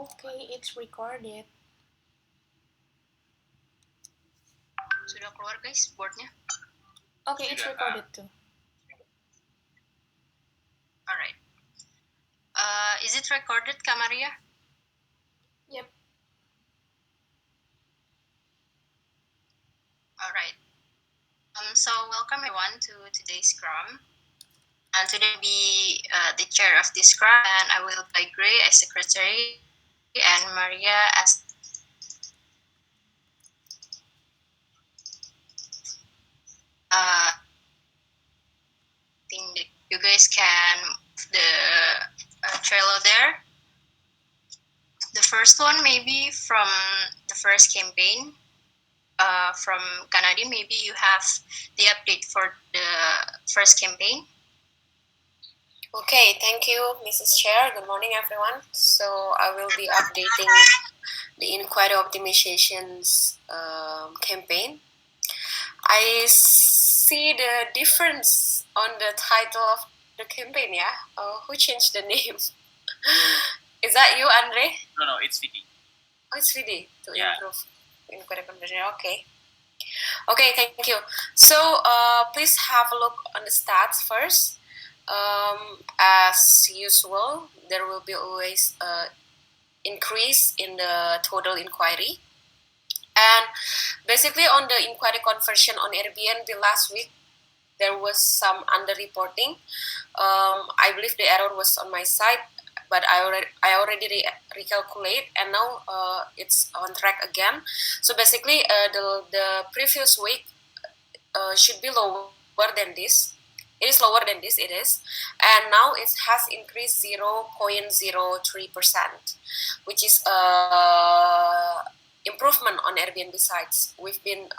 Okay, it's recorded. Sudah keluar guys boardnya? Okay, it's recorded too. Alright. Is it recorded, Kak Maria? Yep. Alright. So welcome everyone to today's Scrum. And today I'll be the chair of this Scrum, and I will play Gray as secretary and Maria as I think that you guys can move the Trello there. The first one maybe from the first campaign from Canada. Maybe you have the update for the first campaign. Okay, thank you, Mrs. Chair. Good morning, everyone. So I will be updating the inquiry optimizations campaign. I see the difference on the title of the campaign, yeah? Who changed the name? Is that you, Andre? No, it's VD. Oh, it's VD to Yeah. improve inquiry conversion. Okay. Okay, thank you. So please have a look on the stats first. As usual, there will be always increase in the total inquiry. And basically on the inquiry conversion on Airbnb last week, there was some underreporting. I believe the error was on my side, but I already recalculate, and now it's on track again. So basically, the previous week should be lower than this. It is lower than this, it is. And now it has increased 0.03%, which is improvement on Airbnb sites. We've been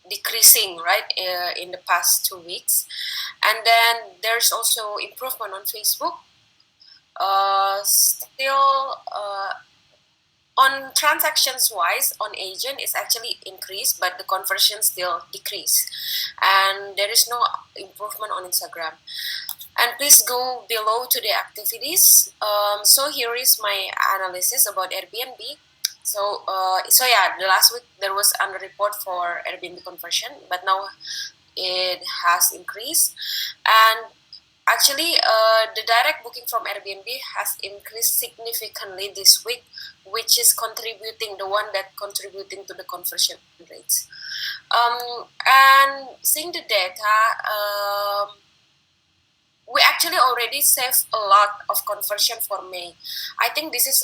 decreasing, right, in the past 2 weeks. And then there's also improvement on Facebook. Still, on transactions wise, on agent it's actually increased, but the conversion still decreased, and there is no improvement on Instagram. And please go below to the activities. So here is my analysis about Airbnb. So yeah, the last week there was under report for Airbnb conversion, but now it has increased. And actually, the direct booking from Airbnb has increased significantly this week, which is contributing to the conversion rates. And seeing the data, we actually already saved a lot of conversion for May. I think this is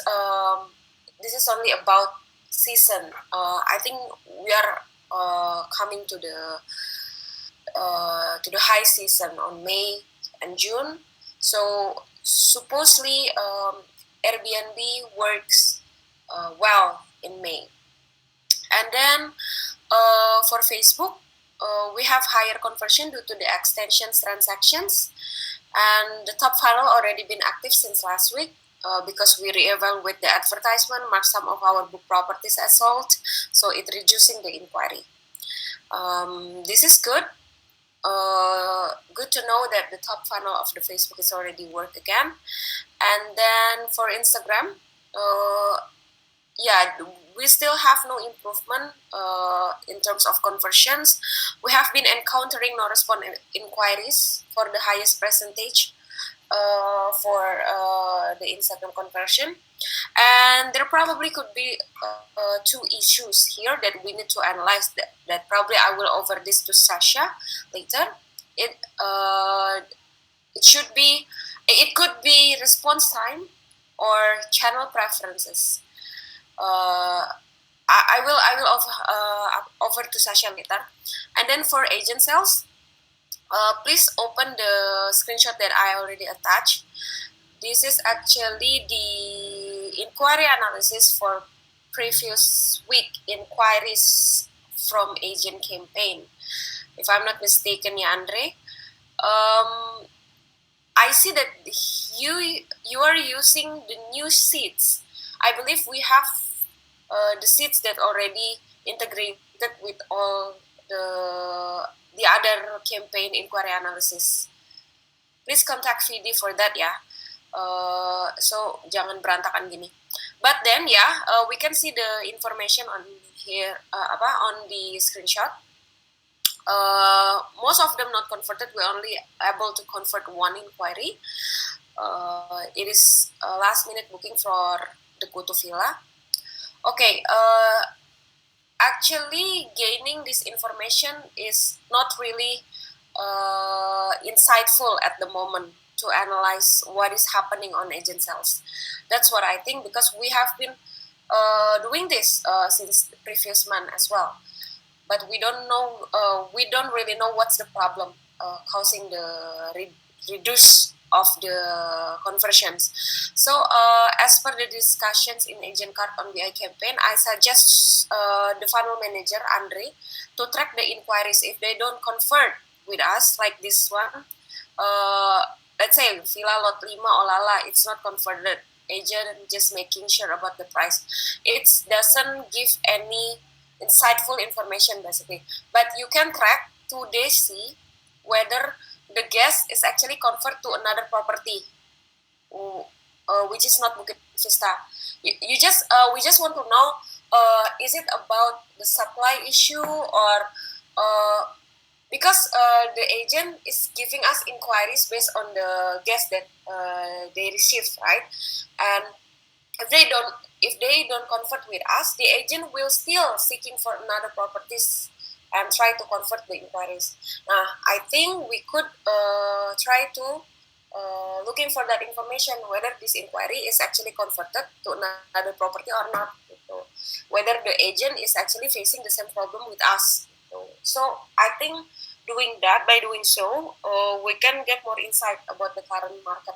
only about season. I think we are coming to the high season on May and June. So supposedly Airbnb works well in May. And then for Facebook, we have higher conversion due to the extensions transactions, and the top funnel already been active since last week. Because we re-evaluate the advertisement, mark some of our book properties as sold, so it reducing the inquiry. This is good. Good to know that the top funnel of the Facebook is already work again. And then for Instagram, yeah, we still have no improvement in terms of conversions. We have been encountering no response inquiries for the highest percentage for the Instagram conversion. And there probably could be two issues here that we need to analyze. That probably I will over this to Sasha later. It could be response time or channel preferences. I will over to Sasha later. And then for agent sales, please open the screenshot that I already attached. This is actually the inquiry analysis for previous week inquiries from agent campaign. If I'm not mistaken, yeah, Andre. I see that you are using the new seats. I believe we have the seats that already integrated with all the other campaign inquiry analysis. Please contact VD for that ya. So jangan berantakan gini. But then we can see the information on here on the screenshot. Most of them not converted. We're only able to convert one inquiry. It is a last minute booking for the Kutu Villa. Okay, actually gaining this information is not really insightful at the moment to analyze what is happening on agent sales. That's what I think, because we have been doing this since the previous month as well, but we don't know. We don't really know what's the problem causing the reduce of the conversions. So as per the discussions in agent card on BI campaign, I suggest the funnel manager Andre to track the inquiries. If they don't convert with us, like this one, let's say Villa Lot 5 Olala, it's not converted. Agent just making sure about the price. It doesn't give any insightful information basically, but you can track to see whether the guest is actually convert to another property, which is not Bukit Vista. You just we just want to know, is it about the supply issue, or because the agent is giving us inquiries based on the guests that they received, right? And if they don't convert with us, the agent will still seeking for another properties and try to convert the inquiries. Now, I think we could try to looking for that information, whether this inquiry is actually converted to another property or not. Whether the agent is actually facing the same problem with us. So I think by doing so, we can get more insight about the current market,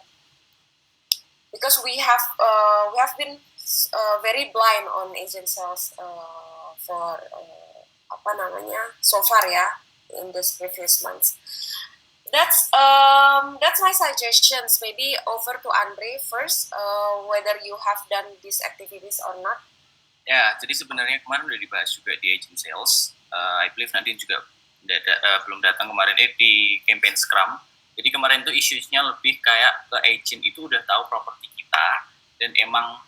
because we have been very blind on agent sales for so far in this previous months. That's my suggestions. Maybe over to Andre first, whether you have done these activities or not. Ya, jadi sebenarnya kemarin udah dibahas juga di agent sales. I believe Nadine juga belum datang kemarin di campaign Scrum. Jadi kemarin tuh isunya lebih kayak ke agent itu udah tahu properti kita, dan emang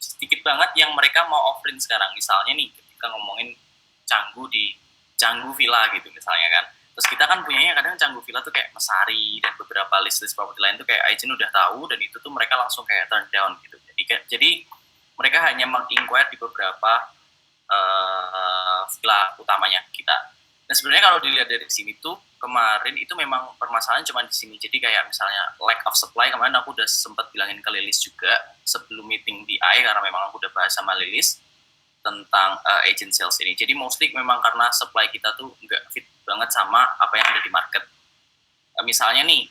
sedikit banget yang mereka mau offering sekarang. Misalnya nih, ketika ngomongin Canggu Villa gitu misalnya kan. Terus kita kan punyanya kadang Canggu Villa tuh kayak Mesari dan beberapa list properti lain tuh kayak agent udah tahu, dan itu tuh mereka langsung kayak turn down gitu. Jadi mereka hanya menginquire di beberapa villa utamanya kita. Dan sebenarnya kalau dilihat dari sini tuh kemarin itu memang permasalahan cuma di sini. Jadi kayak misalnya lack of supply, kemarin aku udah sempat bilangin ke Lilis juga sebelum meeting BI, karena memang aku udah bahas sama Lilis tentang agent sales ini. Jadi mostly memang karena supply kita tuh nggak fit banget sama apa yang ada di market. Misalnya nih,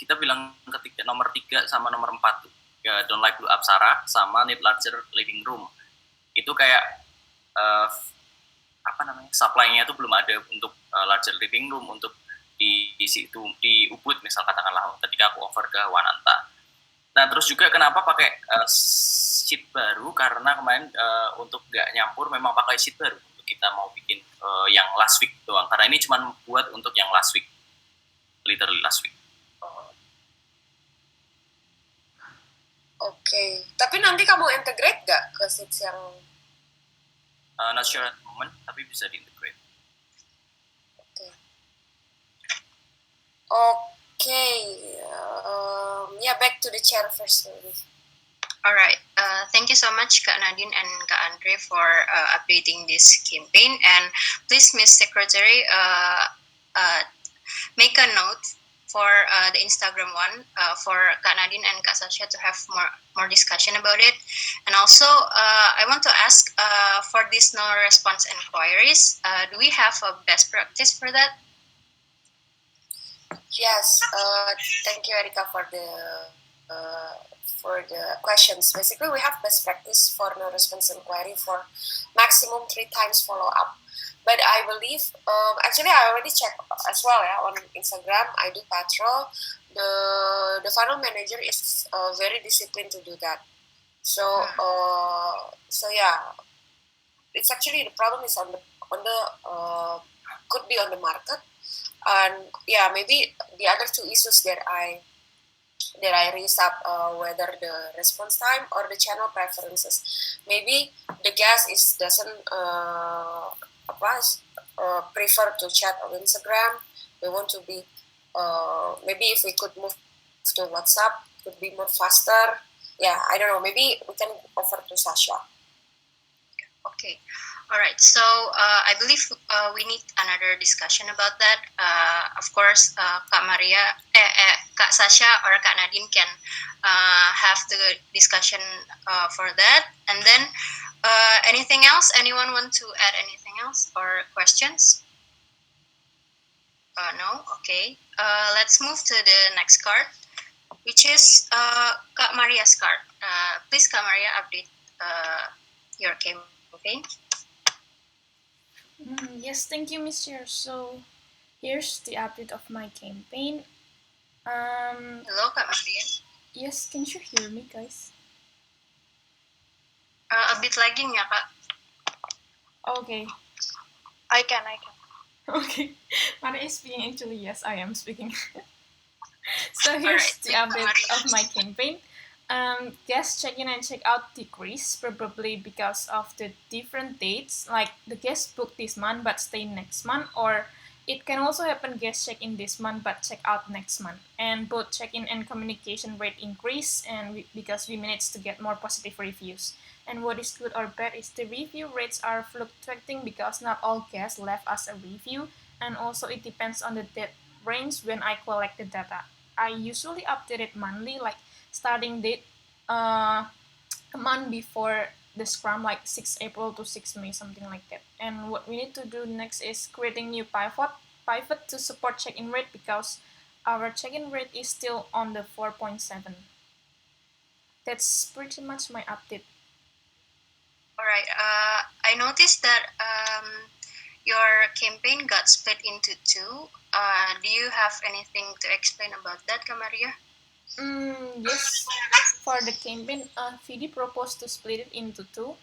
kita bilang ketika nomor 3 sama nomor 4 tuh, Don't Like Blue Apsara sama Need Larger Living Room. Itu kayak supply-nya tuh belum ada untuk larger living room, untuk di situ di Ubud misal katakanlah, ketika aku offer ke Wananta. Nah terus juga kenapa pakai sheet baru, karena kemarin untuk nggak nyampur memang pakai sheet baru untuk kita mau bikin yang last week doang, karena ini cuma buat untuk yang last week, literally last week. Oke, tapi nanti kamu integrate nggak ke sheets yang not sure at the moment, tapi bisa diintegrate. Okay. Back to the chair first. Alright, thank you so much Kak Nadine and Kak Andre for updating this campaign, and please Miss Secretary make a note for the Instagram one for Kak Nadine and Kak Sasha to have more discussion about it. And also I want to ask for these no response inquiries, do we have a best practice for that? Yes, thank you Erika for the questions. Basically, we have best practice for no response inquiry for maximum 3 times follow up. But I believe, actually, I already checked as well on Instagram. I do patrol. The funnel manager is very disciplined to do that. So it's actually the problem is on the could be on the market, and maybe the other 2 issues that I that I raise up whether the response time or the channel preferences. Maybe the guest doesn't prefer to chat on Instagram. They want to be maybe if we could move to WhatsApp, could be more faster. Yeah, I don't know. Maybe we can offer to Sasha. Okay. All right. So I believe we need another discussion about that. Of course, Kak Maria, Kak Sasha, or Kak Nadine can have the discussion for that. And then anything else? Anyone want to add anything else or questions? No. Okay. Let's move to the next card, which is Kak Maria's card. Please, Kak Maria, update your campaign. Yes, thank you, Miss Chair. So here's the update of my campaign. Hello, Kak Maria. Yes, can you hear me, guys? A bit lagging ya, Kak? Okay. I can. Okay. Maria is speaking. Actually, yes, I am speaking. So here's Alright, the update of my campaign. Guest check-in and check-out decrease, probably because of the different dates. Like the guest booked this month but stay next month, or it can also happen guest check-in this month but check out next month. And both check-in and communication rate increase, and because we managed to get more positive reviews. And what is good or bad is the review rates are fluctuating because not all guests left us a review, and also it depends on the date range when I collect the data. I usually update it monthly, like starting date a month before the scrum, like 6 April to 6 May, something like that. And what we need to do next is creating new pivot to support check-in rate, because our check-in rate is still on the 4.7. That's pretty much my update. Alright, I noticed that your campaign got split into two. Do you have anything to explain about that, Kak Maria? Yes, for the campaign, VD proposed to split it into two,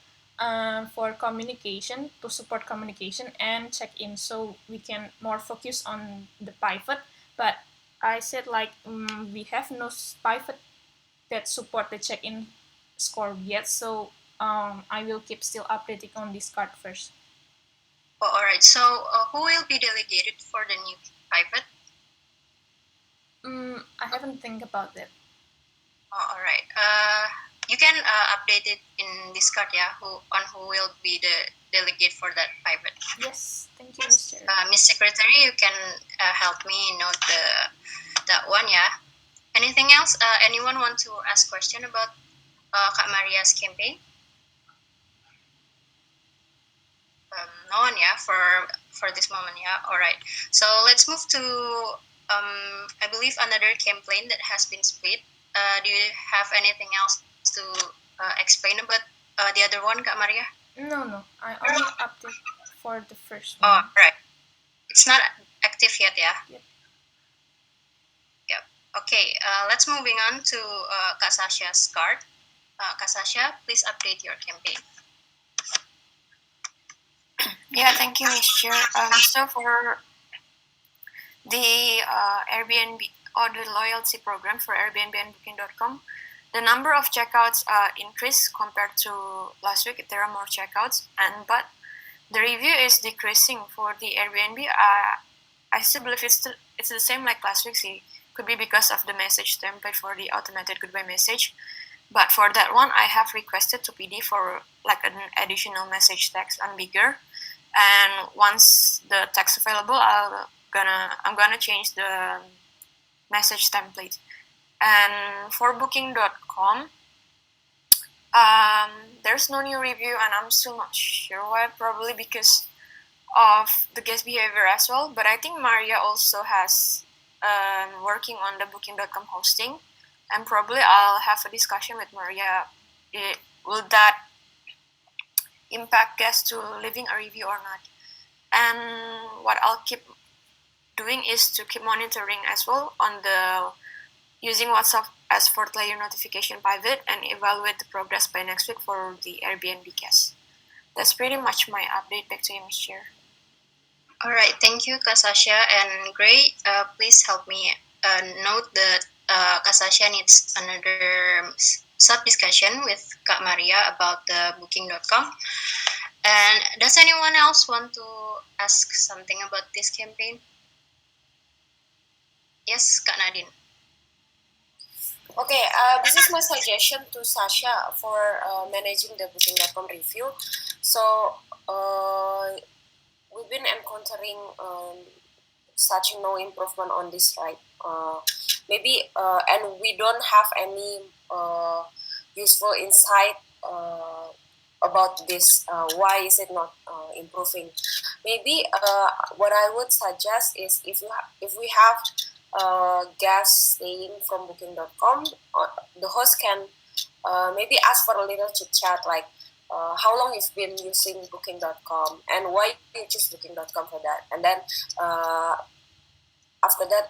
for communication, to support communication and check-in, so we can more focus on the pivot. But I said like we have no pivot that support the check-in score yet, so I will keep still updating on this card first. Oh, alright, so who will be delegated for the new pivot? I haven't think about that. Oh, alright. You can update it in Discord, yeah, who will be the delegate for that pivot. Yes, thank you, Mr. Miss Secretary, you can help me note that one, yeah. Anything else? Anyone want to ask question about Kak Maria's campaign? No one, yeah, for this moment, yeah. All right. So let's move to I believe another campaign that has been split. Do you have anything else to explain about the other one, Kak Maria? No, I only update for the first Oh, one. right. It's not active yet, yeah. Yep. Yep. Okay. Let's moving on to Kak Sasha's card. Kak Sasha, please update your campaign. Yeah, thank you, Miss Chair. So for the Airbnb or the loyalty program for Airbnb and Booking.com, the number of checkouts increased compared to last week. There are more checkouts, but the review is decreasing for the Airbnb. I still believe it's the same like last week. See, could be because of the message template for the automated goodbye message. But for that one, I have requested to PD for like an additional message text and bigger. And once the text available, I'm gonna change the message template. And for Booking.com, there's no new review, and I'm still not sure why. Probably because of the guest behavior as well. But I think Maria also has working on the Booking.com hosting, and probably I'll have a discussion with Maria. Will that impact guests to leaving a review or not? And what I'll keep doing is to keep monitoring as well on the using WhatsApp as fourth layer notification pivot and evaluate the progress by next week for the Airbnb guests. That's pretty much my update. Back to you, Ms. Chair. All right, thank you, Kak Sasha and Gray. Please help me note the Kak Sasha needs another sub-discussion with Kak Maria about the booking.com. And does anyone else want to ask something about this campaign? Yes, Kak Nadine. Okay, this is my suggestion to Sasha for managing the booking.com review. So we've been encountering such no improvement on this, right? Maybe and we don't have any useful insight about this. Why is it not improving? Maybe what I would suggest is if we have guests staying from booking.com, the host can maybe ask for a little chit chat like how long you've been using booking.com and why you choose booking.com for that. And then after that,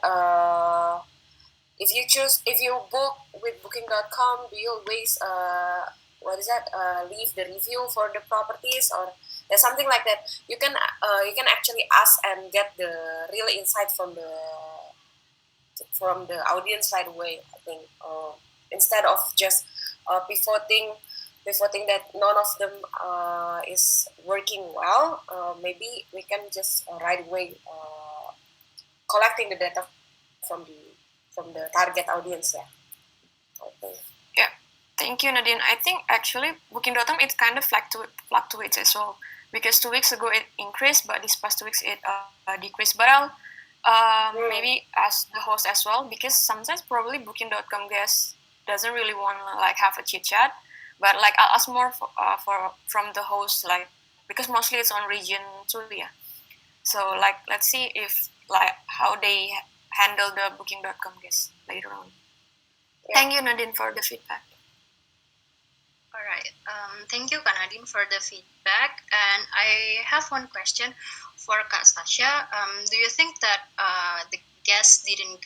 if you book with booking.com, do you always leave the review for the properties or something like that? You can actually ask and get the real insight from the audience right away. I think instead of just pivoting that none of them is working well, maybe we can just right away collecting the data from the target audience. Yeah. Okay. Yeah, thank you, Nadine. I think actually Booking.com it kind of fluctuates as well because 2 weeks ago it increased, but these past 2 weeks it decreased. But I'll maybe ask the host as well because sometimes probably Booking.com guest doesn't really want to like have a chit chat, but like I'll ask more for from the host like because mostly it's on region 2, yeah. So like let's see if like how they handle the Booking.com guests later on. Yeah. Thank you, Nadine, for the feedback. All right. Thank you, Kak Nadine, for the feedback. And I have one question for Kak Sasha. Do you think that the guests didn't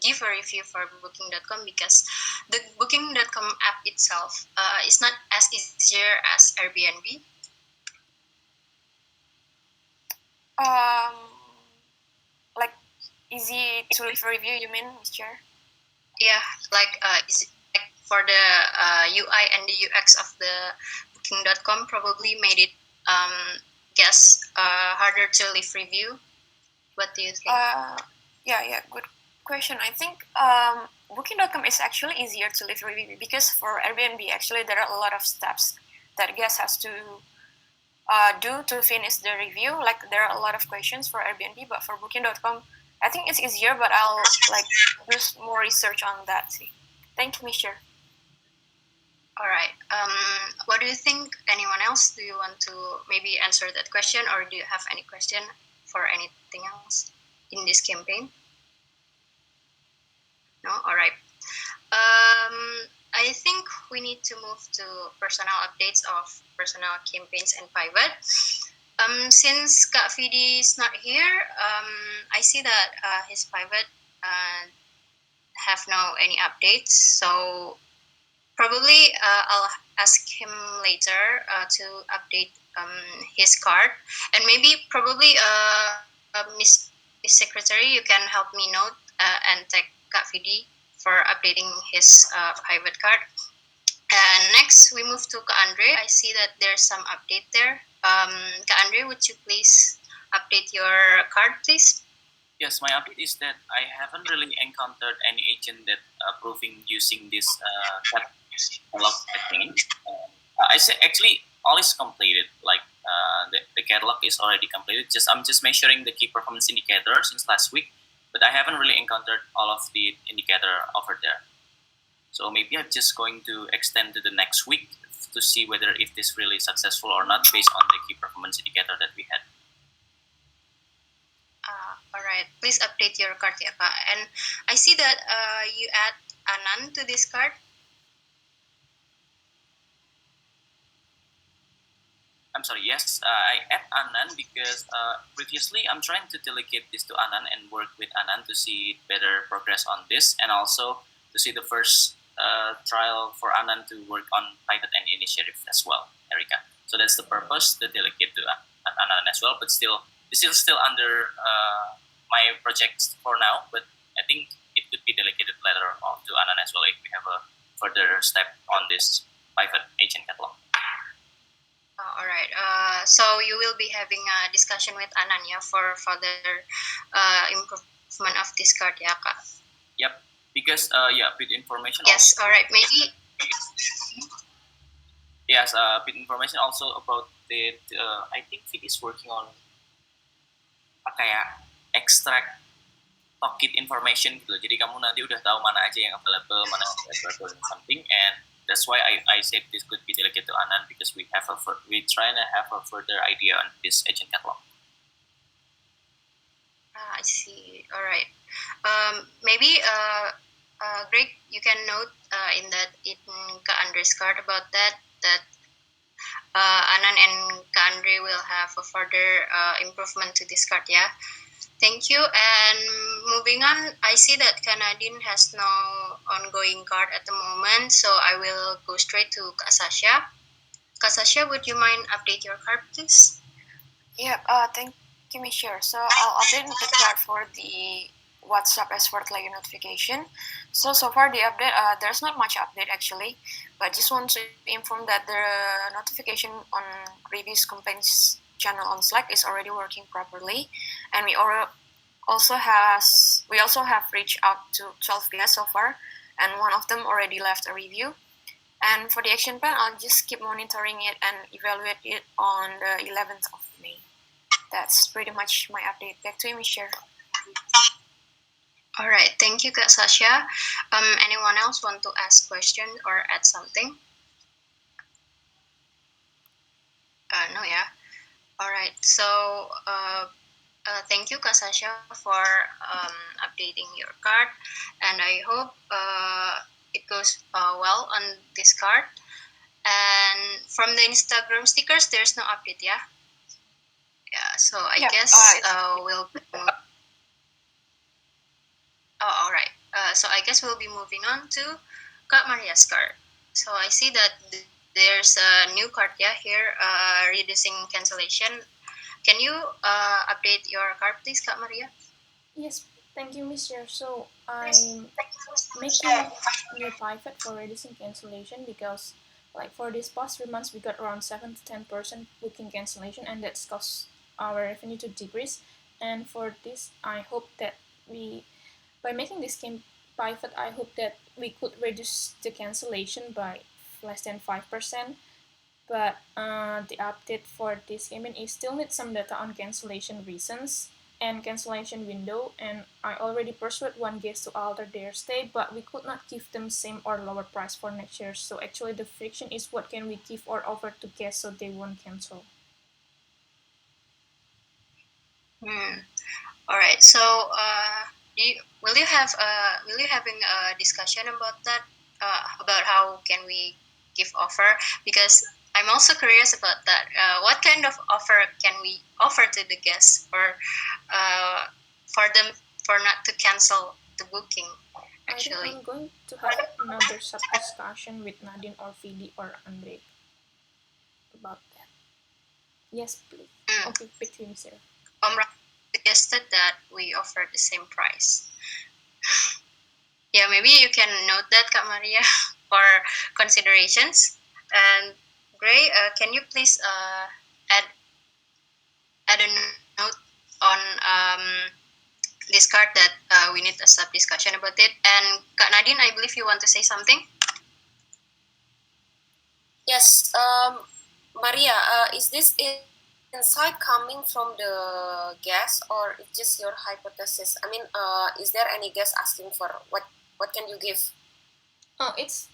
give a review for Booking.com because the Booking.com app itself is not as easier as Airbnb? Like easy to leave a review, you mean, Mr.? Yeah, like for the UI and the UX of the Booking.com probably made it guess harder to leave review. What do you think? Yeah, good question. I think Booking.com is actually easier to leave review because for Airbnb, actually there are a lot of steps that guest has to do to finish the review. Like there are a lot of questions for Airbnb, but for Booking.com, I think it's easier. But I'll like do more research on that. See. Thank you, Mister. All right. What do you think? Anyone else? Do you want to maybe answer that question, or do you have any question for anything else in this campaign? No. All right. I think we need to move to personal updates of personal campaigns and pivot. Since Kak Vidi is not here, I see that his pivot have no any updates. So probably I'll ask him later to update his card, and maybe probably Miss Secretary, you can help me note and tag Kak Vidi for updating his private card. And next we move to Kak Andre. I see that there's some update there. Kak Andre, would you please update your card, please? Yes, my update is that I haven't really encountered any agent that approving using this catalog technique. I say actually all is completed. Like the catalog is already completed. I'm just measuring the key performance indicator since last week, but I haven't really encountered all of the indicator over there. So maybe I'm just going to extend to the next week to see whether if this really successful or not based on the key performance indicator that we had. All right, please update your card, ya, Kak. And I see that you add Anan to this card. I'm sorry, yes, I add Anan because previously I'm trying to delegate this to Anan and work with Anan to see better progress on this, and also to see the first trial for Anan to work on pivot and initiative as well, Erika. So that's the purpose, to delegate to Anan as well, but still, this is still under my project for now, but I think it could be delegated later on to Anan as well if we have a further step on this private agent catalog. All right. So you will be having a discussion with Ananya for further improvement of this card, ya, Kak? Yep. Because bit information. Yes. All right. Maybe. Yes. Bit information also about the. I think Fit is working on kayak extract toolkit information gitu. Jadi kamu nanti udah tahu mana aja yang available, mana yang available and something. And that's why I said this could be delegated to Anan because we trying to have a further idea on this agent catalog. I see. All right. Maybe Greg, you can note in Kak Andre's card about that Anan and Kak Andre will have a further improvement to this card, yeah. Thank you. And moving on, I see that Canadian has no ongoing card at the moment, so I will go straight to Kak Sasha. Kak Sasha, would you mind update your card, please? Yeah, thank you, Michelle. So I'll update the card for the WhatsApp effort like notification. So far the update, there's not much update actually, but just want to inform that the notification on reviews complaints channel on Slack is already working properly, and we also have reached out to 12 guests so far, and one of them already left a review. And for the action plan, I'll just keep monitoring it and evaluate it on the 11th of May. That's pretty much my update. Back to you, Michelle. All right, thank you, Kak Sasha. Anyone else want to ask question or add something? No, yeah. All right, so thank you, Kak Sasha, for updating your card, and I hope it goes well on this card. And from the Instagram stickers, there's no update, yeah? Yeah, so I guess we'll... Oh, all right. So I guess we'll be moving on to Kak Maria's card. So I see that there's a new card, yeah, here, reducing cancellation. Can you update your card, please, Kak Maria? Yes, thank you, Mr. So I'm making new pivot for reducing cancellation because like for this past 3 months we got around 7 to 10% booking cancellation, and that's caused our revenue to decrease. And for this, I hope that by making this pivot, I hope that we could reduce the cancellation by less than 5%. But the update for this campaign is still need some data on cancellation reasons and cancellation window, and I already persuaded one guest to alter their stay, but we could not give them same or lower price for next year. So actually the friction is what can we give or offer to guests so they won't cancel. All right. So will you having a discussion about that? About how can we give offer? Because I'm also curious about that. What kind of offer can we offer to the guests for them for not to cancel the booking? Actually, I think I'm going to have another sub discussion with Nadine or Vidi or Andre about that. Yes, please. Okay, back to you, Sarah. Suggested that we offer the same price. Yeah, maybe you can note that, Kak Maria, for considerations. And Gray, can you please add a note on this card that we need a sub discussion about it? And Kak Nadine, I believe you want to say something. Yes, Maria, is this insight coming from the guest or it's just your hypothesis? I mean, is there any guest asking for what can you give? Oh, it's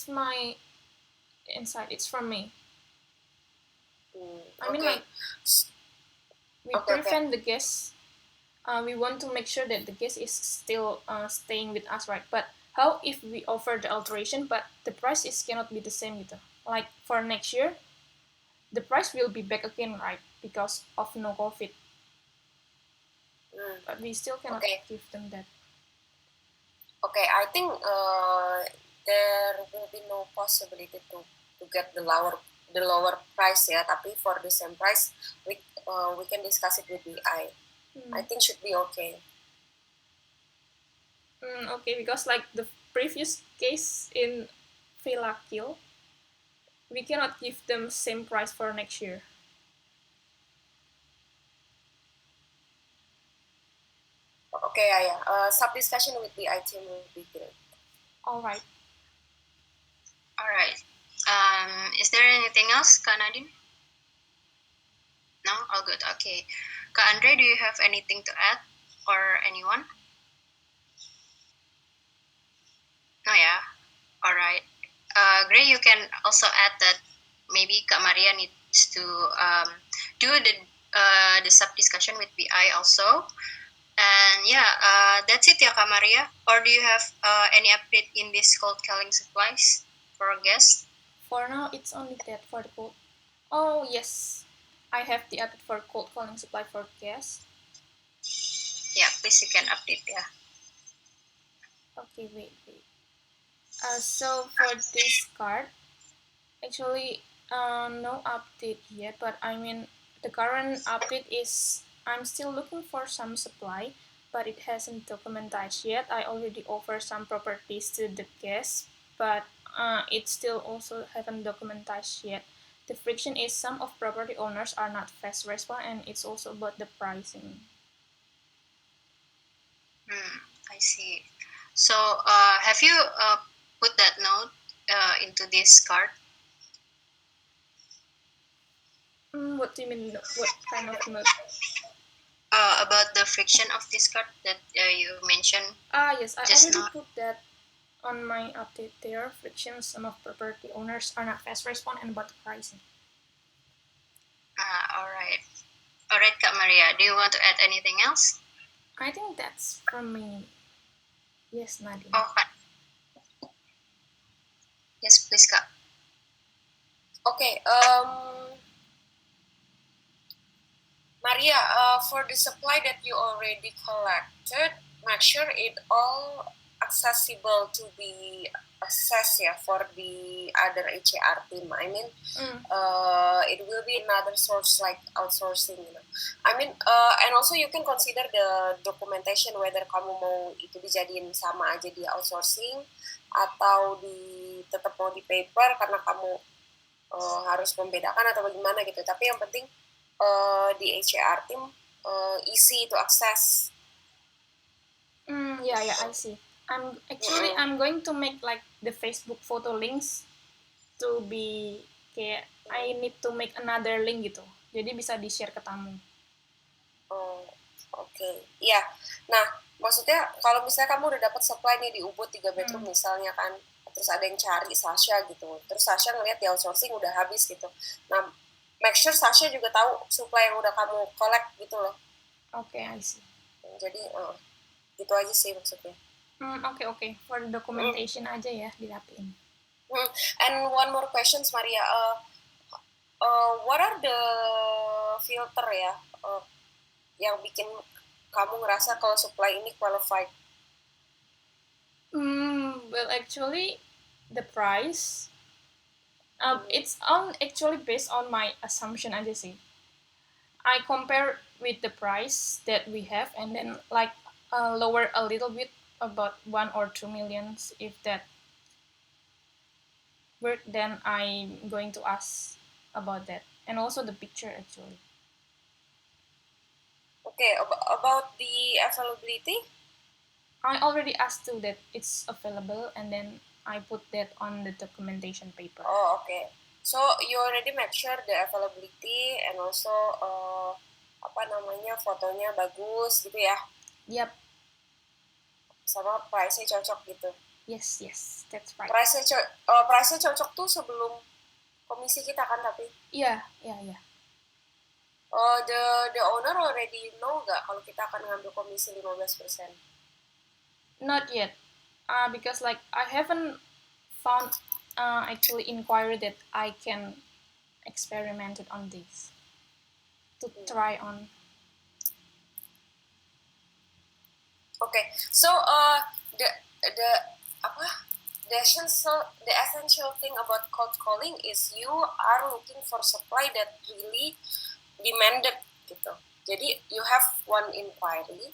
my insight. It's from me. I mean, like we prevent the guests. We want to make sure that the guest is still staying with us, right? But how if we offer the alteration, but the price cannot be the same, gitu? Like for next year, the price will be back again, right? Because of no COVID. But we still cannot give them that. Okay, I think there will be no possibility to get the lower price ya. Tapi for the same price, we can discuss it with BI. I think should be okay. Okay, because like the previous case in Villa Kill, we cannot give them same price for next year. Okay, yeah. Sub discussion with the item will be great. All right. All right. Is there anything else, Kak Nadine? No? All good. Okay. Kak Andre, do you have anything to add or anyone? No, yeah. All right. Gray, you can also add that maybe Kak Maria needs to do the sub discussion with BI also. And yeah, that's it ya Kak Maria. Or do you have any update in this cold calling supplies for a guest? For now, it's only that for the cold. Oh yes, I have the update for cold calling supply for guests. Yeah, please you can update ya. Okay, wait. So for this card, actually, no update yet. But I mean, the current update is I'm still looking for some supply, but it hasn't documentized yet. I already offer some properties to the guests, but it still also haven't documentized yet. The friction is some of property owners are not fast respond, and it's also about the pricing. I see. So have you put that note into this card? What do you mean? What kind of note? About the friction of this card that you mentioned Yes, I just already now. put that on my update there. Friction, some of property owners are not fast respond and about the pricing. All right. All right, Kak Maria. Do you want to add anything else? I think that's from me. Yes, Nadine. Oh, Kak. Yes, please, Kak. Okay, Maria, for the supply that you already collected, make sure it all accessible to be assessed for the other HAR team. I mean, it will be another source like outsourcing. I mean, and also you can consider the documentation whether kamu mau itu dijadiin sama aja di outsourcing atau tetap mau di paper karena kamu harus membedakan atau bagaimana gitu. Tapi yang penting di HAR team easy to access. Yeah, I see. I'm going to make like the Facebook photo links to be kayak I need to make another link gitu. Jadi bisa di-share ke tamu. Oh, oke. Iya. Nah, maksudnya kalau misalnya kamu udah dapat supply nih di Ubud 3 bedroom misalnya kan, terus ada yang cari Sasha gitu. Terus Sasha ngeliat di outsourcing udah habis gitu. Nah, make sure Sasha juga tahu supply yang udah kamu collect gitu loh. Oke, I see. Jadi gitu aja sih maksudnya. Oke. For the documentation aja ya dirapiin. And one more questions, Maria. What are the filter ya yang bikin kamu ngerasa kalau supply ini qualified? Well, actually, the price. It's actually based on my assumption aja sih. I compare with the price that we have, and then like lower a little bit about 1 or 2 millions if that work. Then I'm going to ask about that, and also the picture actually. Okay, about the availability? I already asked too that it's available, and then I put that on the documentation paper. Oh, okay. So you already make sure the availability and also apa namanya fotonya bagus gitu ya? Yep. Sama price-nya cocok gitu. Yes, that's right. Price-nya cocok tuh sebelum komisi kita kan tapi? Iya. The owner already know nggak kalau kita akan ngambil komisi 15%? Not yet, because like I haven't found actually inquiry that I can experiment it on this to try on. Okay, so the essential thing about cold calling is you are looking for supply that really demanded gitu. Jadi you have one inquiry.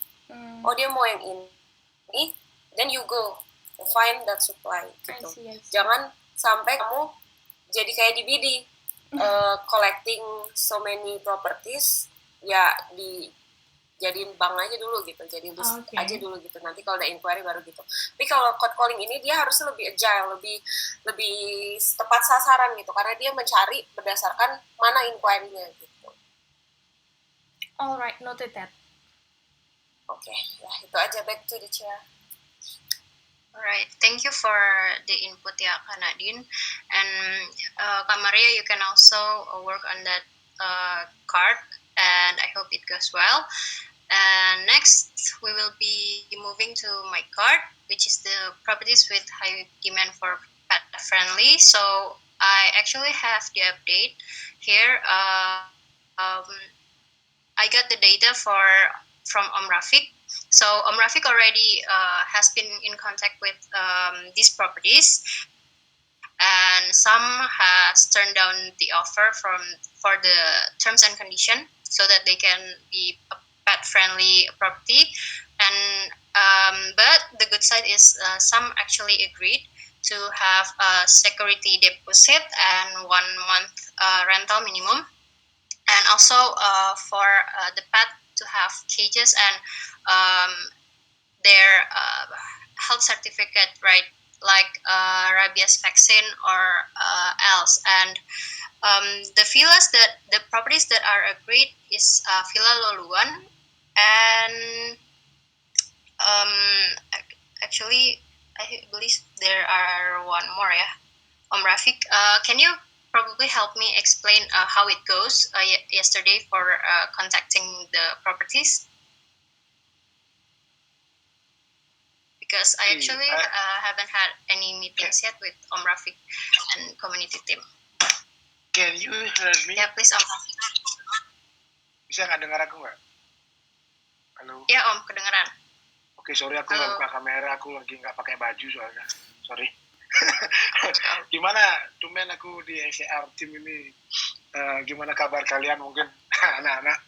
Oh dia mau yang ini, then you go find that supply gitu. I see. Jangan sampai kamu jadi kayak di BD collecting so many properties, ya dijadiin bank aja dulu gitu, jadi list aja dulu gitu, nanti kalau ada inquiry baru gitu. Tapi kalau cold calling ini dia harus lebih agile, lebih tepat sasaran gitu, karena dia mencari berdasarkan mana inquiry-nya gitu. Alright, noted that. Oke, ya itu aja, back to the chair. Alright, thank you for the input ya Kak Nadine. And Kak Maria, you can also work on that card, and I hope it goes well. And next, we will be moving to my card, which is the properties with high demand for pet friendly. So I actually have the update here. I got the data from Om Rafiq. So Om Rafiq already has been in contact with these properties, and some has turned down the offer for the terms and condition so that they can be a pet friendly property. And but the good side is some actually agreed to have a security deposit and 1 month rental minimum, and also for the pet to have cages and their health certificate, right? Like rabies vaccine or else. And the properties that are agreed is Villa Loluan, and actually I believe there are one more, yeah. Om Rafiq, can you probably help me explain how it goes yesterday for contacting the properties? Because I actually haven't had any meetings yet with Om Rafiq and community team. Can you hear me? Yeah, please Om Rafiq. Bisa nggak dengar aku nggak? Halo? Ya Om, kedengeran. Oke, sorry aku nggak buka kamera, aku lagi nggak pakai baju soalnya. Sorry. Gimana tumen aku di HAR tim ini, gimana kabar kalian mungkin anak-anak.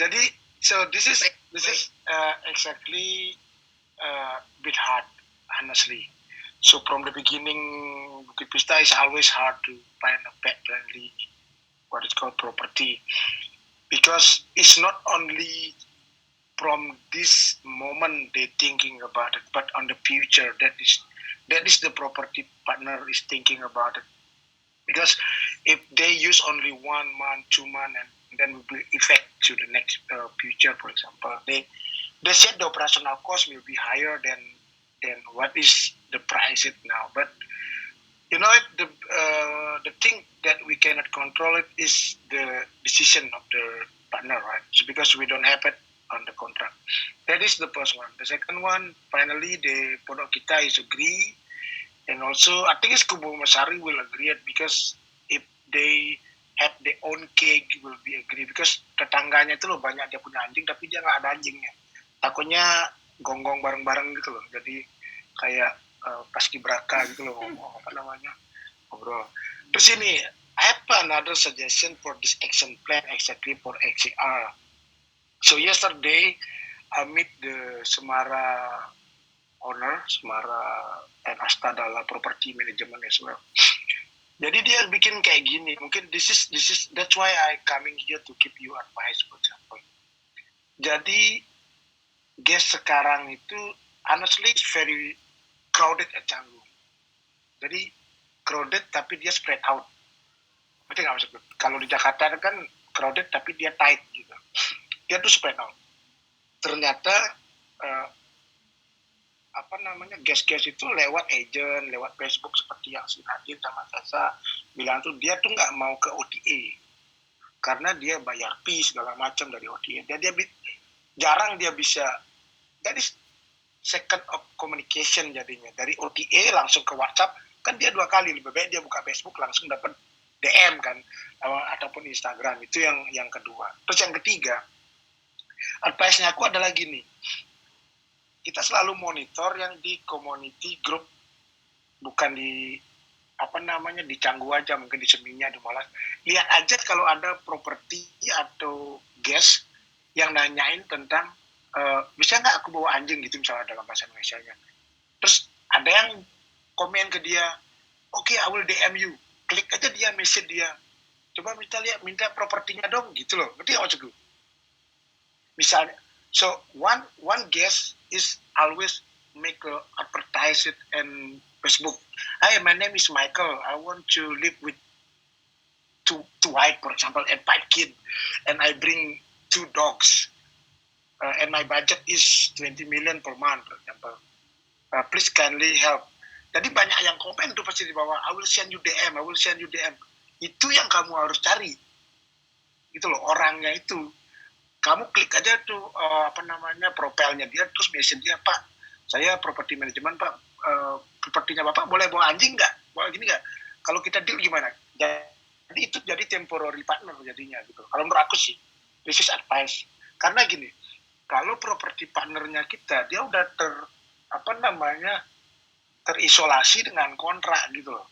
Jadi so this is exactly bit hard honestly. So from the beginning Bukit Vista is always hard to find a pet friendly what is called property, because it's not only from this moment they thinking about it, but on the future that is the property partner is thinking about it. Because if they use only 1 month, 2 months, and then will be effect to the next future, for example, they said the operational cost will be higher than what is the price it now. But you know, the thing that we cannot control it is the decision of the partner, right? So because we don't have it on the contract. That is the first one. The second one, finally, the Pondok Kita is agree. And also, I think Kubu Masari will agree it, because if they have their own cake, will be agree. Because tetangganya itu loh banyak dia punya anjing, tapi dia nggak ada anjingnya. Takutnya gonggong bareng-bareng gitu loh. Jadi kayak paskibraka gitu loh, apa namanya, ngobrol. Terus ini, I have another suggestion for this action plan exactly for HAR. So yesterday, I meet the Semara owner, Semara and Astadala property management as well. Jadi dia bikin kayak gini. Mungkin this is that's why I coming here to give you advice, for example. Jadi guest sekarang itu honestly it's very crowded at Canggu. Jadi crowded tapi dia spread out. Berarti nggak maksud. Kalau di Jakarta kan crowded tapi dia tight gitu. Dia tuh spread out. Ternyata guest itu lewat agent, lewat Facebook seperti yang si Nadine sama Sasa bilang tuh, dia tuh nggak mau ke OTA karena dia bayar fee segala macam dari OTA. Dia jarang dia bisa. That is second of communication jadinya, dari OTA langsung ke WhatsApp kan dia 2 kali. Lebih baik dia buka Facebook langsung dapat DM kan, ataupun Instagram. Itu yang kedua. Terus yang ketiga, advice-nya aku adalah gini, kita selalu monitor yang di community group, bukan di di Canggu aja, mungkin di Seminya, di Molas. Lihat aja kalau ada properti atau guest yang nanyain tentang bisa nggak aku bawa anjing gitu misalnya dalam bahasa Indonesia-nya. Terus ada yang komen ke dia, oke, I will DM you. Klik aja dia, message dia. Coba minta propertinya dong, gitu loh. Ngerti nggak maksudku? Misalnya, so one guest is always make a advertise it in Facebook. Hi, my name is Michael. I want to live with two wife, for example, and 5 kids, and I bring 2 dogs, and my budget is 20 million per month, for example. Please kindly help. Jadi banyak yang komen tuh pasti di bawah, I will send you DM. Itu yang kamu harus cari. Gitu loh, orangnya itu. Kamu klik aja tuh profilnya dia, terus message dia, Pak, saya property management, Pak, propertinya Bapak boleh bawa anjing nggak? Boleh gini nggak? Kalau kita deal gimana? Jadi itu jadi temporary partner jadinya gitu. Kalau menurut aku sih, this is advice. Karena gini, kalau property partnernya kita, dia udah terisolasi dengan kontrak gitu loh.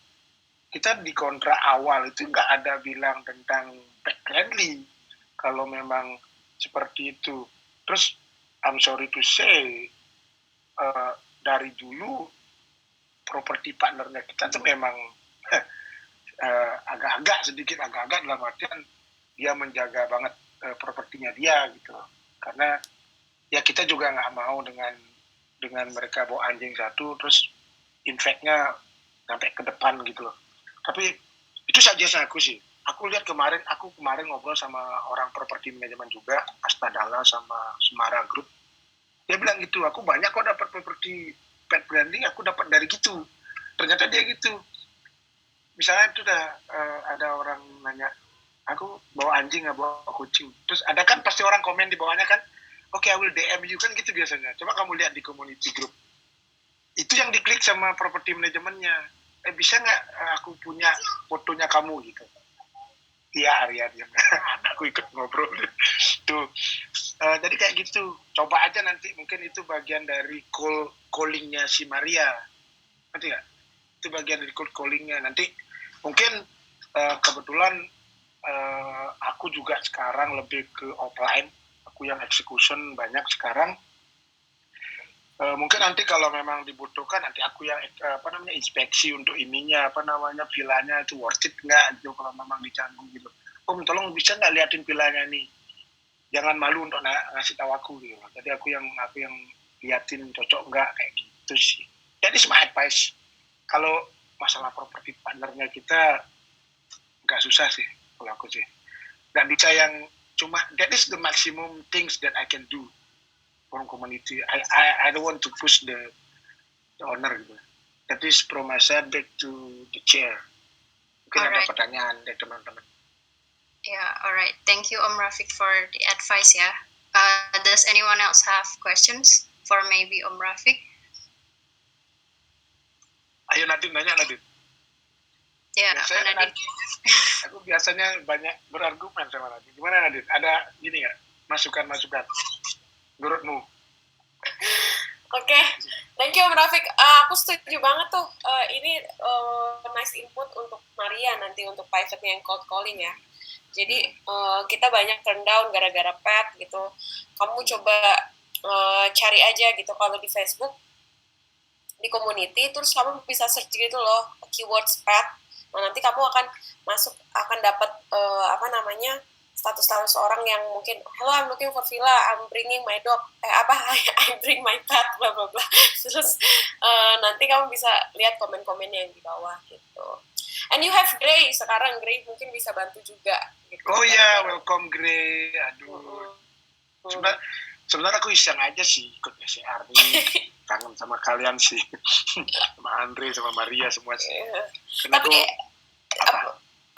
Kita di kontrak awal itu nggak ada bilang tentang pet friendly. Kalau memang seperti itu. Terus, I'm sorry to say, dari dulu property partnernya kita tuh memang agak-agak dalam artian dia menjaga banget propertinya dia gitu. Karena ya kita juga nggak mau dengan mereka bawa anjing satu terus infeknya sampai ke depan gitu loh. Tapi itu saja aku sih. Aku kemarin ngobrol sama orang properti manajemen juga, Astadala sama Semara Group. Dia bilang gitu, aku banyak kok dapat properti pet branding, aku dapat dari gitu. Ternyata dia gitu. Misalnya itu ada orang nanya, aku bawa anjing nggak bawa kucing. Terus ada kan pasti orang komen di bawahnya kan, oke, I will DM you, kan gitu biasanya. Coba kamu lihat di community group. Itu yang diklik sama properti manajemennya. Bisa nggak aku punya fotonya kamu gitu. Iya, Arya, anakku ikut ngobrol tuh. Jadi kayak gitu, coba aja nanti, mungkin itu bagian dari callingnya si Maria, nanti nggak? Itu bagian dari callingnya nanti. Mungkin kebetulan aku juga sekarang lebih ke offline, aku yang execution banyak sekarang. Mungkin nanti kalau memang dibutuhkan nanti aku yang inspeksi untuk ininya villanya itu worth it nggak gitu kalau memang diganggu gitu. Om tolong bisa nggak liatin villanya nih, jangan malu untuk ngasih tahu aku gitu. Jadi aku yang liatin cocok nggak kayak gitu sih. Jadi semua advice. Kalau masalah properti partnernya kita nggak susah sih kalau aku sih. Nggak bisa yang cuma that is the maximum things that I can do from community. I don't want to push the owner gitu. That is from my side back to the chair. Mungkin ada pertanyaan dari teman-teman. Yeah, alright. Thank you Om Rafiq for the advice ya. Does anyone else have questions for maybe Om Rafiq? Ayo Nadine, nanya Nadine. Ya, Nadine. Aku biasanya banyak berargumen sama Nadine. Gimana Nadine? Ada gini nggak? Masukan? Menurutmu? Oke, thank you Om Rafiq. Aku setuju banget tuh. Ini nice input untuk Maria nanti untuk private-nya yang cold calling ya. Jadi kita banyak turn down gara-gara pet gitu. Kamu coba cari aja gitu kalau di Facebook, di community, terus kamu bisa search gitu loh, keywords pet. Nah, nanti kamu akan dapat status orang yang mungkin, hello, I'm looking for villa, I'm bringing my dog, I bring my pet, bla bla bla. Terus nanti kamu bisa lihat komen-komennya yang di bawah gitu. And you have Gray, sekarang Gray mungkin bisa bantu juga. Gitu. Oh iya, welcome Gray. Aduh. Sebenarnya aku iseng aja sih ikut HAR nih. Kangen sama kalian sih. Sama Andre, sama Maria semua sih. Tapi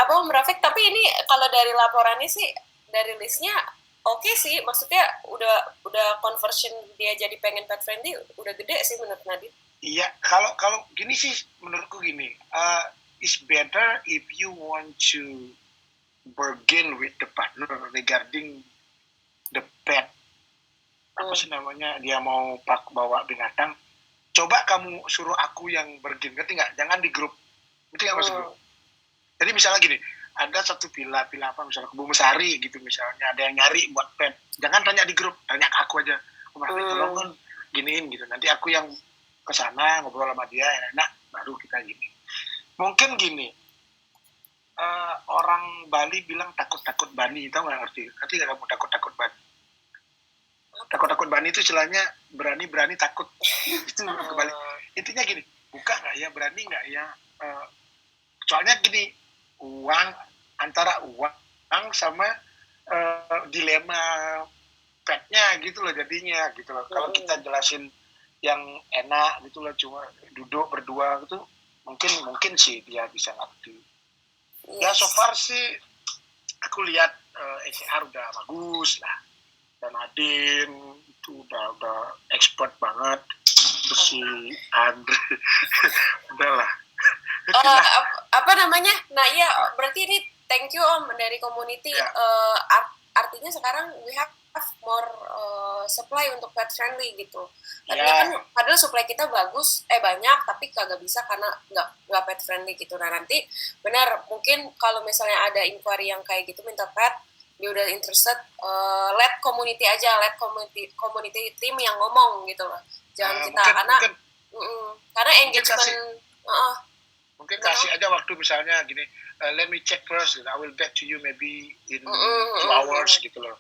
apa Om Rafiq, tapi ini kalau dari laporannya sih, dari listnya oke sih, maksudnya udah conversion dia jadi pengen pet friendly udah gede sih menurut Nadine. Iya, kalau gini sih menurutku gini, it's better if you want to bargain with the partner regarding the pet. Apa sih namanya, dia mau bawa binatang, coba kamu suruh aku yang bargain, ngerti nggak? Jangan di grup, ngerti nggak maksudku? Jadi misalnya gini, ada satu villa apa misalnya Kebun Mesari gitu misalnya, ada yang nyari buat pet, jangan tanya di grup, tanya ke aku aja. tolong kan giniin gitu. Nanti aku yang ke sana ngobrol sama dia enak, baru kita gini. Mungkin gini, orang Bali bilang takut-takut bani, tau nggak ngerti? Ngerti nggak kamu takut-takut bani? Takut-takut bani itu istilahnya berani-berani takut. Itu kembali. Intinya gini, buka nggak ya, berani nggak ya? Soalnya gini, uang antara uang sama dilema petnya gitu loh jadinya gitu loh. Kalau kita jelasin yang enak gitu loh, cuma duduk berdua gitu, mungkin sih dia bisa ngerti. Ya so far sih aku lihat HAR udah bagus lah, dan Adin itu udah expert banget, terus si Andre udahlah. Apa namanya? Nah iya, berarti ini thank you Om dari community. Artinya sekarang we have more supply untuk pet friendly gitu. Tadinya kan padahal supply kita bagus, banyak, tapi kagak bisa karena nggak pet friendly gitu. Nah nanti benar mungkin kalau misalnya ada inquiry yang kayak gitu minta pet, dia udah interested, let community aja, let community team yang ngomong gitu loh. Jangan kita karena engagement. Mungkin kasih aja waktu misalnya gini, let me check first, I will back to you maybe in 2 hours gitu loh.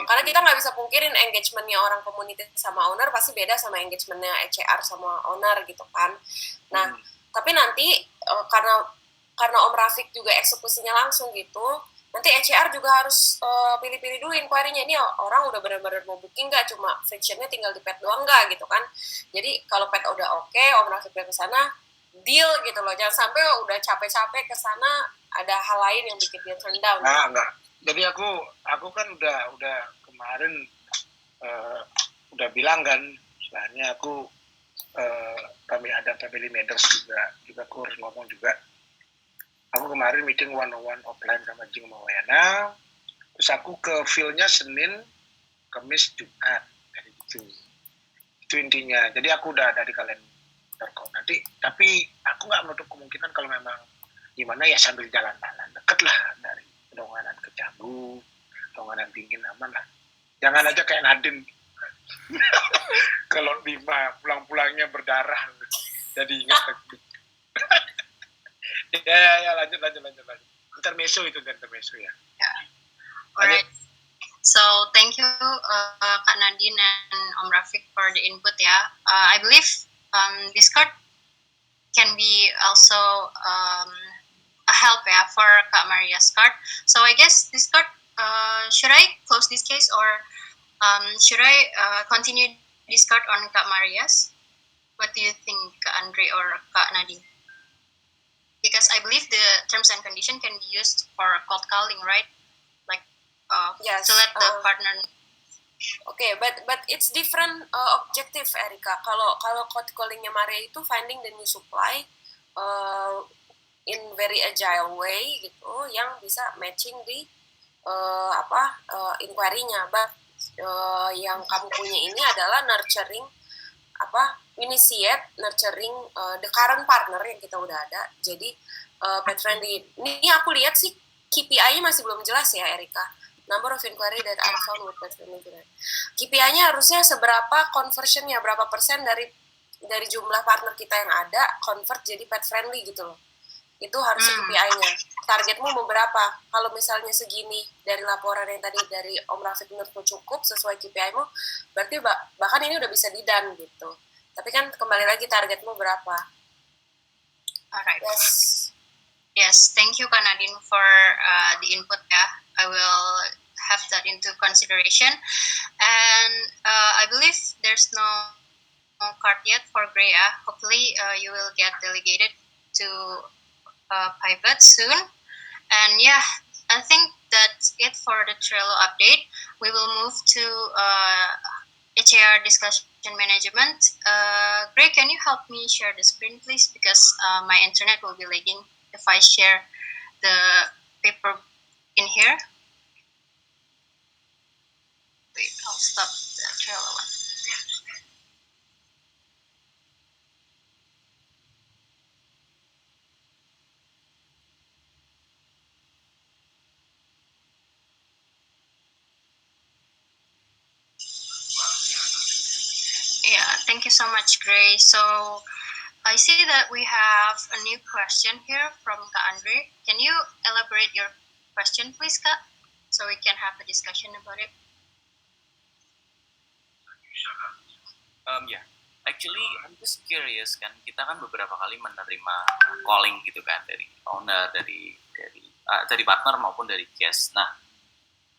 Karena kita nggak bisa pungkirin engagementnya orang community sama owner pasti beda sama engagementnya HAR sama owner gitu kan. Nah, tapi nanti karena Om Rafiq juga eksekusinya langsung gitu, nanti HAR juga harus pilih-pilih dulu inquiry-nya, ini orang udah benar-benar mau booking nggak, cuma frictionnya tinggal di pet doang nggak gitu kan. Jadi kalau pet udah oke, Om Rafiq udah kesana, deal gitu loh, jangan sampai udah capek-capek ke sana ada hal lain yang bikin dia turn down. Nah, enggak. Jadi aku kan udah kemarin udah bilang kan, istilahnya aku kami ada family matters juga aku harus ngomong juga. Aku kemarin meeting 101 offline sama Jing Mawayana, terus aku ke fieldnya Senin, Kamis, Jumat, kayak gitu. Itu intinya. Jadi aku udah ada di kalender kok nanti, tapi aku nggak menutup kemungkinan kalau memang gimana ya sambil jalan-jalan deket lah dari Donganan ke Canggu, Donganan dingin aman lah, jangan aja kayak Nadine kalau Bima pulang-pulangnya berdarah jadi ingat ya lanjut intermezzo ya. Alright, so thank you Kak Nadine and Om Rafiq for the input ya. I believe Discord can be also a help for Kak Maria's card. So I guess Discord, should I close this case or should I continue Discord on Kak Maria's? What do you think, Kak Andre or Kak Nadine? Because I believe the terms and condition can be used for cold calling, right? Like yes, to let the partner. Okay, but it's different objective, Erika. Kalau cold callingnya Maria itu finding the new supply in very agile way gitu, yang bisa matching di inquiry-nya. But yang kamu punya ini adalah nurturing nurturing the current partner yang kita udah ada. Jadi pet friendly. Ini aku lihat sih KPI-nya masih belum jelas ya, Erika. Number of inquiry that are found with pet friendly. KPI-nya harusnya seberapa conversion-nya, berapa persen dari jumlah partner kita yang ada convert jadi pet friendly gitu loh. Itu harusnya KPI-nya. Targetmu mau berapa? Kalau misalnya segini dari laporan yang tadi dari Om Rafiq menurutmu cukup sesuai KPI-mu, berarti bahkan ini udah bisa di-done gitu. Tapi kan kembali lagi targetmu berapa? Alright. Yes, thank you Kak Nadine for the input ya. I will have that into consideration. And I believe there's no card yet for Gray. Hopefully you will get delegated to Pivot soon. And yeah, I think that's it for the Trello update. We will move to HAR discussion management. Gray, can you help me share the screen, please? Because my internet will be lagging if I share the paper in here. Wait, I'll stop the Trello one. Thank you so much, Grace. So I see that we have a new question here from Kak Andre. Can you elaborate your question, please, Kak? So we can have a discussion about it. Ya, actually I'm just curious kan, kita kan beberapa kali menerima calling gitu kan dari owner, dari partner maupun dari guest. Nah,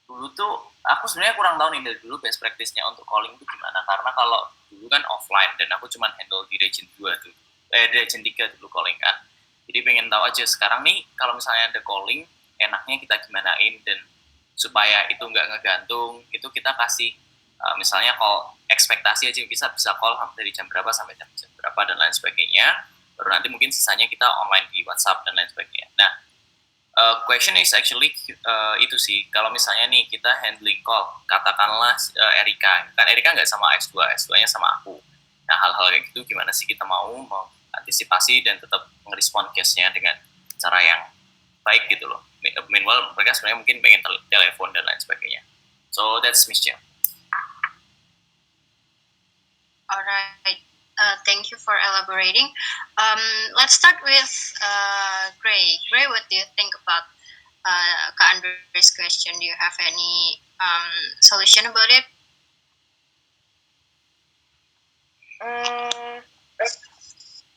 dulu tuh aku sebenarnya kurang tahu nih dari dulu best practice-nya untuk calling itu gimana, karena kalau dulu kan offline dan aku cuma handle di region 2 tuh, di region 3 dulu calling kan. Jadi pengen tahu aja sekarang nih kalau misalnya ada calling, enaknya kita gimanain dan supaya itu nggak ngegantung, itu kita kasih misalnya call ekspektasi aja, bisa call dari jam berapa sampai jam berapa dan lain sebagainya, baru nanti mungkin sisanya kita online di WhatsApp dan lain sebagainya. Nah, question is actually itu sih, kalau misalnya nih kita handling call, katakanlah Erika, kan Erika nggak sama S2, S2-nya sama aku. Nah, hal-hal kayak gitu gimana sih kita mau antisipasi dan tetap ngerespon case-nya dengan cara yang baik gitu loh. Meanwhile mereka sebenarnya mungkin pengen telepon dan lain sebagainya. So that's Miss Jam. Alright, thank you for elaborating. Let's start with Gray. Gray, what do you think about Kak Andre's question? Do you have any solution about it?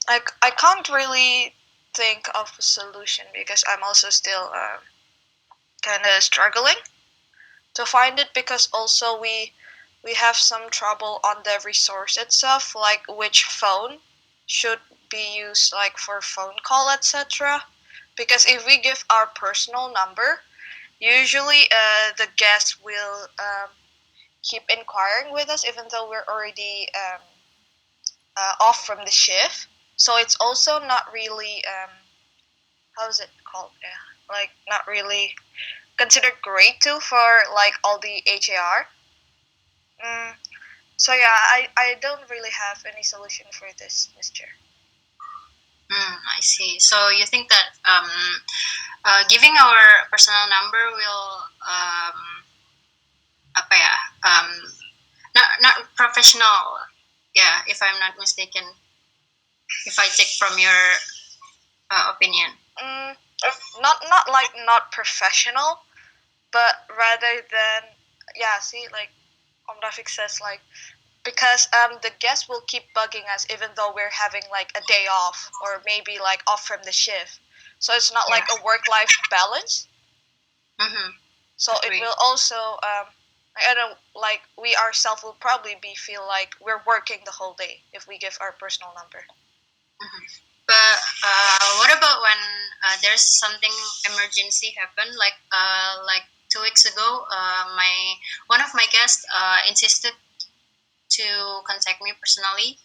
I can't really think of a solution because I'm also still kind of struggling to find it, because also we have some trouble on the resource itself, like which phone should be used like for phone call, etc. Because if we give our personal number, usually the guest will keep inquiring with us even though we're already off from the shift. So it's also not really how is it called? Yeah, like not really considered great too for like all the HAR. So yeah, I don't really have any solution for this, Miss Chair. I see. So you think that giving our personal number will apa ya? Not professional. Yeah, if I'm not mistaken. If I take from your opinion. Not like not professional, but rather than see, like Om Rafiq says, like because the guests will keep bugging us even though we're having like a day off or maybe like off from the shift. So it's not like a work-life balance. So it will also I don't like we ourselves will probably feel like we're working the whole day if we give our personal number. But what about when there's something emergency happen? Like 2 weeks ago, one of my guests insisted to contact me personally.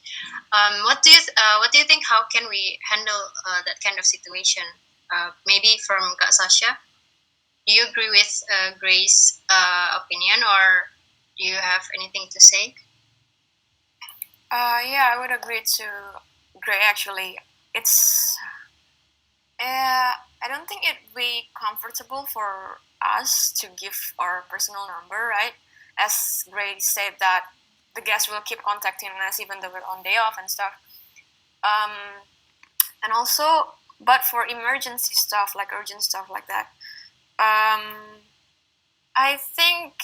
What do you think? How can we handle that kind of situation? Maybe from Kak Sasha. Do you agree with Grace's opinion, or do you have anything to say? Yeah, I would agree to Gray. Actually, it's I don't think it'd be comfortable for us to give our personal number, right? As Gray said that the guests will keep contacting us even though we're on day off and stuff. And also, but for emergency stuff, like urgent stuff like that, I think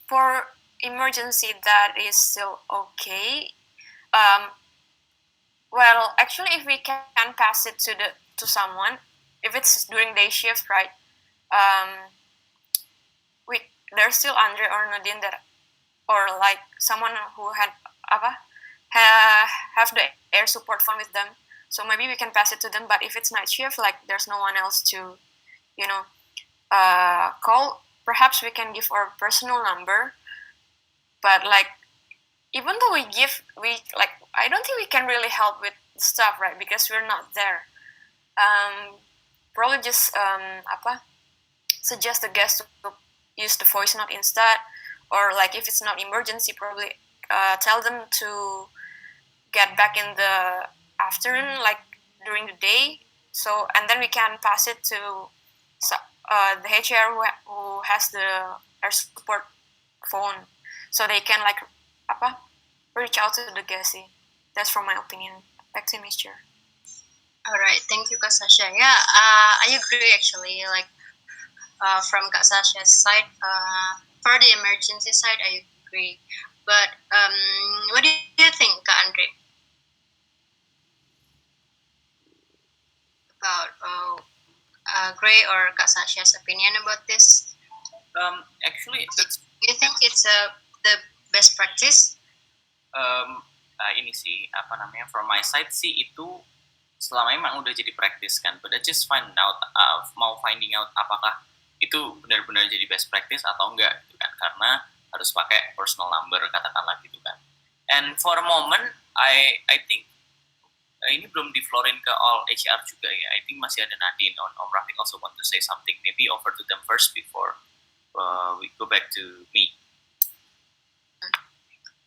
for emergency that is still okay. Well, actually, if we can pass it to someone, if it's during day shift, right? There's still Andre or Nadine that, or like someone who had have the air support phone with them, so maybe we can pass it to them. But if it's night shift, like there's no one else to, call, perhaps we can give our personal number. But like, even though we I don't think we can really help with stuff, right? Because we're not there. Probably just suggest the guest to use the voice note instead, or like if it's not emergency, probably tell them to get back in the afternoon, like during the day. So, and then we can pass it to the HR who has the air support phone, so they can like reach out to the guest. That's from my opinion. Back to Miss Chair. All right, thank you, Kak Sasha. Yeah, I agree actually. Like from Kak Sasha's side, for the emergency side, I agree. But what do you think, Kak Andre, about Gray or Kak Sasha's opinion about this? Actually, that's You think it's the best practice? ini sih apa namanya, from my side sih itu selama emang udah jadi practice kan, but I just mau finding out apakah itu benar-benar jadi best practice atau enggak gitu kan, karena harus pakai personal number katakanlah gitu kan. And for a moment I think ini belum diflorin ke all HR juga ya. I think masih ada Nadine on Om Rafiq also want to say something. Maybe over to them first before we go back to me.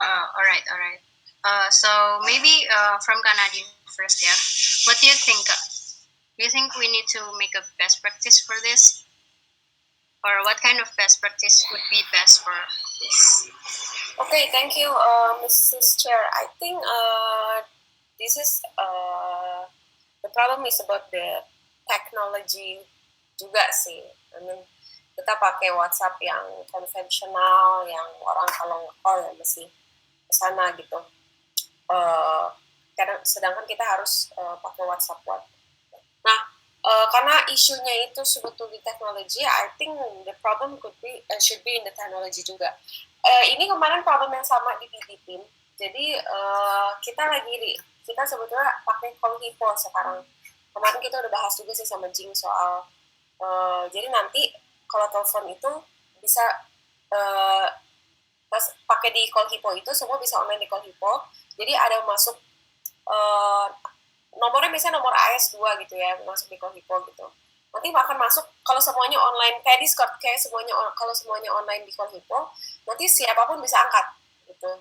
All right. So maybe from Nadine first, yeah. What do you think? Do you think we need to make a best practice for this? Or what kind of best practice would be best for this? Okay, thank you, Mrs. Chair. I think this is the problem is about the technology juga sih. I mean, kita pakai WhatsApp yang konvensional, yang orang kalau nge-call ya masih ke sana gitu. Sedangkan kita harus pakai WhatsApp. Nah, karena isunya itu sebetulnya teknologi, I think the problem should be in the technology juga. Ini kemarin problem yang sama di BD team. Jadi kita sebetulnya pakai call hipo sekarang. Kemarin kita udah bahas juga sih sama Jing soal jadi nanti kalau telepon itu bisa pakai di call hipo itu semua bisa online di call hipo. Jadi ada masuk nomornya misalnya nomor AS2 gitu ya, masuk di call hipo gitu. Nanti akan masuk kalau semuanya online kayak Discord, kayak kalau semuanya online di call hipo, nanti siapapun bisa angkat gitu.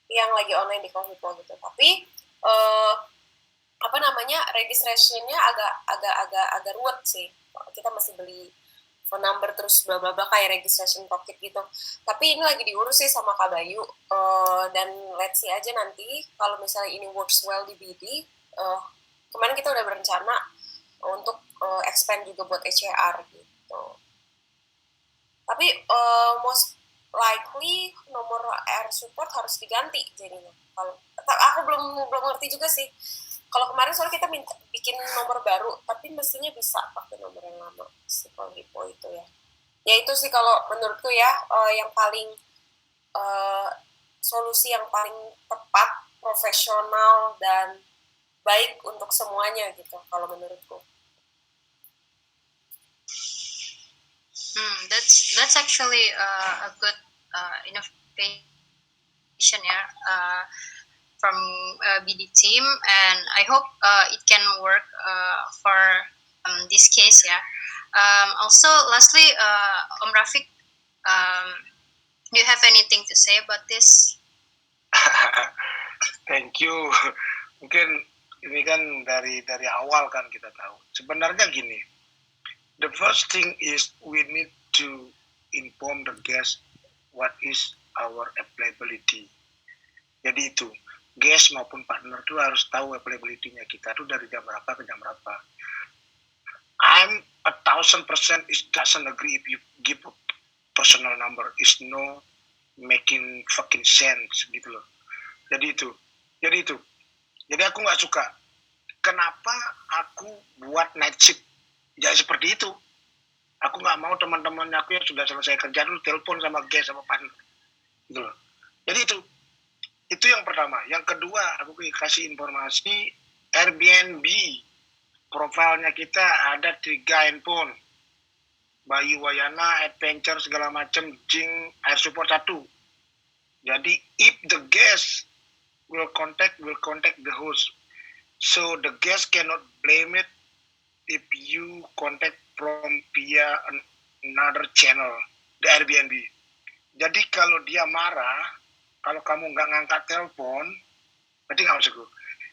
Yang lagi online di call hipo gitu. Tapi registration-nya agak ruwet sih. Kita masih beli phone number terus bla bla bla kayak registration token gitu. Tapi ini lagi diurus sih sama Kak Bayu, dan let's see aja nanti kalau misalnya ini works well di BD. Kemarin kita udah berencana untuk expand juga buat HAR gitu. Tapi most likely nomor air support harus diganti jadinya. Kalau aku belum ngerti juga sih. Kalau kemarin soalnya kita bikin nomor baru, tapi mestinya bisa pakai nomor yang lama si Hipo itu ya. Ya itu sih kalau menurutku ya yang paling solusi yang paling tepat, profesional dan baik untuk semuanya gitu kalau menurutku. That's actually a good innovation from BD team, and I hope it can work for this case. Also, lastly, Om Rafiq, do you have anything to say about this? Thank you. Mungkin ini kan dari awal kan kita tahu. Sebenarnya gini, the first thing is we need to inform the guest what is our availability. Jadi itu, guest maupun partner itu harus tahu availability-nya kita tuh dari jam berapa ke jam berapa. I'm 1,000% doesn't agree if you give a personal number. It's no making fucking sense gitu loh. Jadi itu. Jadi aku nggak suka. Kenapa aku buat night shift? Ya seperti itu. Aku nggak mau teman-teman aku yang sudah selesai kerja dulu telepon sama guest sama partner. Gitu loh. Jadi itu yang pertama. Yang kedua, aku kasih informasi Airbnb. Profilnya kita ada 3 handphone. Bayu Wayana, Adventure, segala macam, Jing, Air Support 1. Jadi, if the guest will contact the host. So, the guest cannot blame it if you contact from via another channel, the Airbnb. Jadi, kalau dia marah, kalau kamu nggak ngangkat telepon, berarti nggak maksudku.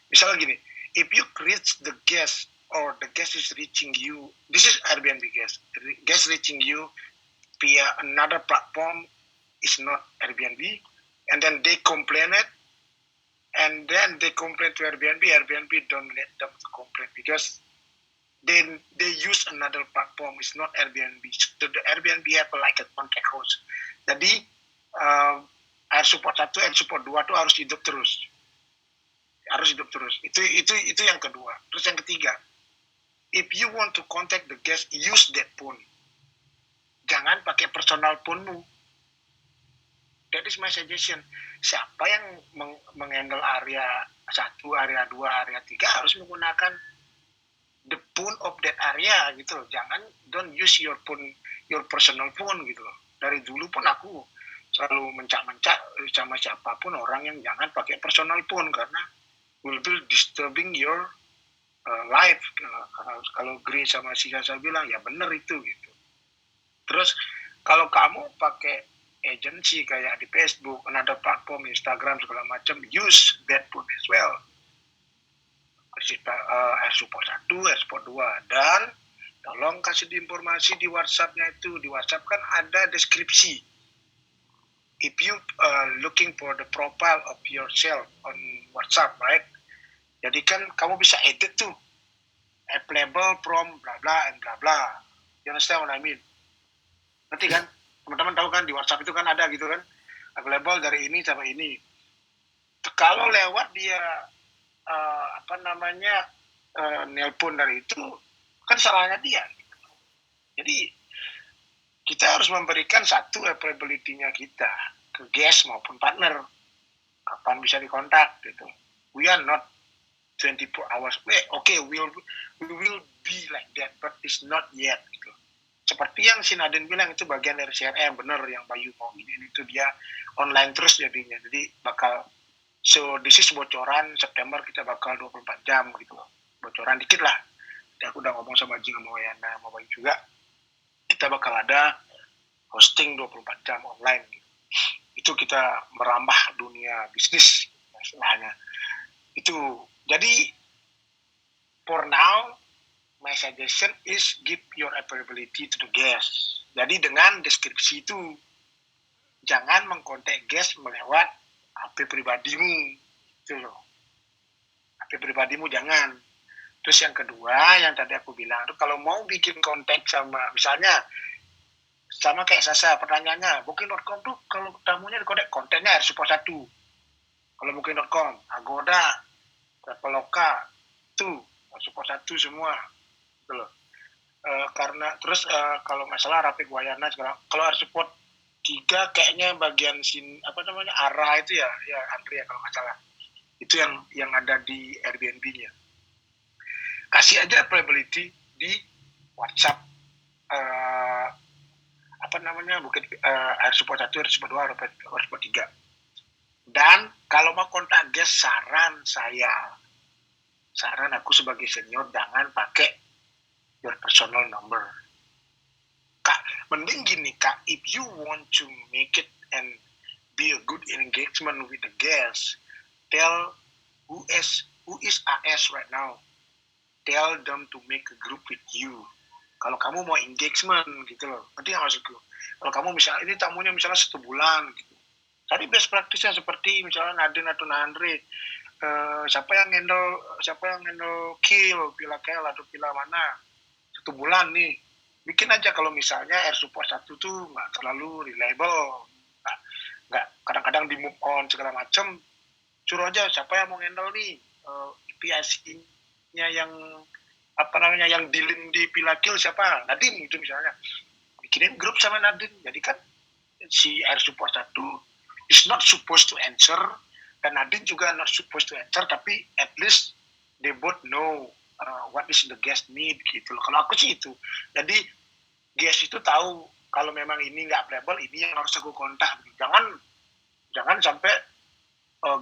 Misalnya gini, if you reach the guest or the guest is reaching you, this is Airbnb guest reaching you via another platform is not Airbnb, and then they complain it, and then they complain to Airbnb. Airbnb don't let them to complain because they use another platform. It's not Airbnb. So the Airbnb have like a contract host. Jadi air support 1, air support 2 tuh harus hidup terus. Itu yang kedua. Terus yang ketiga, if you want to contact the guest, use that phone. Jangan pakai personal phone-mu. That is my suggestion. Siapa yang menghandle area 1, area 2, area 3 harus menggunakan the phone of that area gitu loh. Jangan don't use your phone, your personal phone gitu loh. Dari dulu pun aku selalu mencak-mencak sama siapapun orang yang jangan pakai personal phone karena will be disturbing your life. Kalau Green sama Sisa bilang ya bener itu gitu. Terus kalau kamu pakai agency kayak di Facebook, another platform, Instagram segala macam, use that phone as well. Air support 1, air support 2, dan tolong kasih informasi di WhatsApp-nya itu. Di WhatsApp kan ada deskripsi. If you looking for the profile of yourself on WhatsApp, right? Jadi kan kamu bisa edit tuh, available from bla bla and bla bla. You understand what I mean? Nanti kan teman-teman tahu kan di WhatsApp itu kan ada gitu kan, available dari ini sampai ini. Kalau lewat dia nelpon dari itu kan salahnya dia. Jadi kita harus memberikan satu availability-nya kita ke guest maupun partner. Kapan bisa dikontak gitu. We are not 24 hours. Okay, we will be like that, but it's not yet gitu. Seperti yang si Nadine bilang itu bagian dari CRM, bener yang Bayu mau ini itu dia online terus jadinya. Jadi bakal this is bocoran September kita bakal 24 jam gitu loh. Bocoran dikit lah. Jadi aku udah ngomong sama Jing sama Wayana sama Bayu juga. Kita bakal ada hosting 24 jam online gitu. Itu kita merambah dunia bisnis istilahnya. Itu jadi for now my suggestion is give your availability to the guest. Jadi dengan deskripsi itu jangan mengkontak guest melewat HP pribadimu gitu loh. HP pribadimu jangan. Terus yang kedua yang tadi aku bilang tuh kalau mau bikin kontak sama misalnya sama kayak Sasa pertanyaannya booking.com tuh kalau tamunya di kontaknya harus support 1. Kalau booking.com, Agoda, Traveloka tuh support 1 semua gitu loh. Karena terus kalau masalah Rapid Wayana sekarang kalau harus support 3 kayaknya bagian ARA itu ya Andrea kalau nggak salah. Itu yang ada di Airbnb-nya. Kasih aja availability di WhatsApp Bukit air support 1, air support 2, air support 3. Dan kalau mau kontak guest saran aku sebagai senior jangan pakai your personal number. Kak, mending gini Kak, if you want to make it and be a good engagement with the guest, tell who is AS right now. Tell them to make a group with you. Kalau kamu mau engagement gitu loh, nanti yang maksudku. Kalau kamu misalnya ini tamunya misalnya 1 bulan gitu. Tadi best practice-nya seperti misalnya Nadine atau Andre, siapa yang handle kill, pila kel atau pila mana 1 bulan nih. Bikin aja kalau misalnya air support 1 tuh nggak terlalu reliable, nggak kadang-kadang di move on segala macam. Suruh aja siapa yang mau handle nih PIC-nya yang yang dealing di Pilakil siapa? Nadine itu misalnya. Bikinin grup sama Nadine. Jadi kan si air support 1 is not supposed to answer dan Nadine juga not supposed to answer, tapi at least they both know what is the guest need gitu loh. Kalau aku sih itu. Jadi guest itu tahu kalau memang ini nggak available, ini yang harus aku kontak. Jangan sampai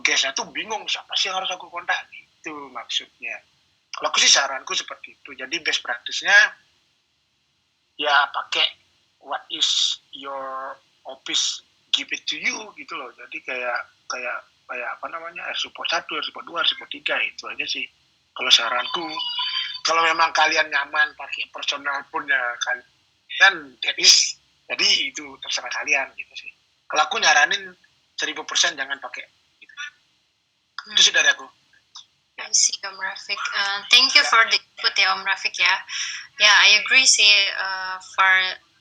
guestnya tuh bingung siapa sih yang harus aku kontak. Itu maksudnya. Kalau aku sih saranku seperti itu. Jadi best practice-nya ya pakai what is your office give it to you gitu loh. Jadi kayak air support 1, air support 2, air support 3 itu aja sih. Kalau saranku, kalau memang kalian nyaman pakai personal pun ya kalian jadi itu terserah kalian gitu sih. Kalau aku nyaranin 1000% jangan pakai gitu. Itu sih dari aku. I see, Om Rafiq. Thank you for the input ya, Om Rafiq ya. Yeah, I agree sih. For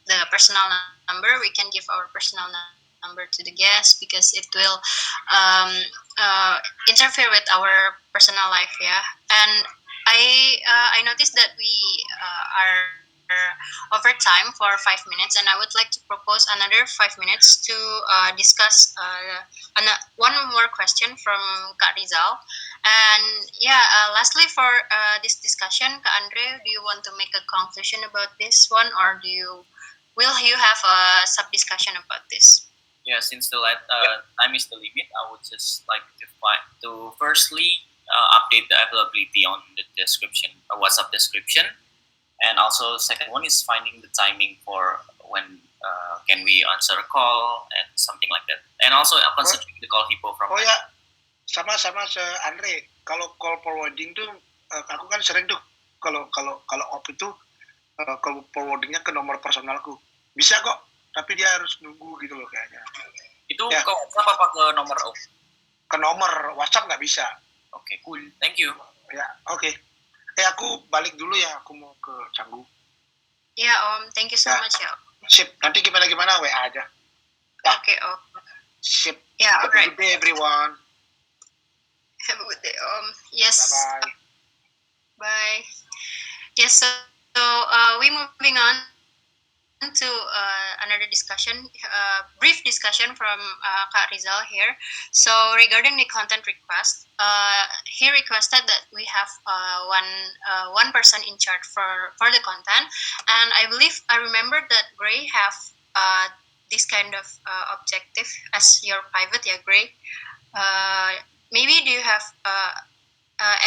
the personal number, we can give our personal number to the guest because it will interfere with our personal life. Yeah, and I noticed that we are over time for 5 minutes, and I would like to propose another 5 minutes to discuss one more question from Kak Rizal. And yeah, lastly for this discussion, Kak Andre, do you want to make a conclusion about this one, or will you have a sub discussion about this? Yeah, since the time is the limit, I would just like to firstly update the availability on the description, WhatsApp description, and also second one is finding the timing for when can we answer a call and something like that. And also considering the call Hippo from. Oh ya, sama Andre. Kalau call forwarding tuh, aku kan sering tuh kalau op itu call forwardingnya ke nomor personalku. Bisa kok, tapi dia harus nunggu gitu loh kayaknya. Itu ya. Kok apa ke nomor op? Ke nomor WhatsApp nggak bisa. Oke, cool. Thank you. Ya, oke. Aku balik dulu ya, aku mau ke Canggu. Ya Om, thank you so much ya. Sip, nanti gimana WA aja. Ya. Oke Om. Sip. Yeah, have a good day everyone. Have a good day Om. Yes. Bye. Bye. Yes, so we moving on to another discussion, brief discussion from Kak Rizal here. So regarding the content request, he requested that we have one person in charge for the content, and I believe I remember that Gray have this kind of objective as your pivot, yeah, Gray. Maybe do you have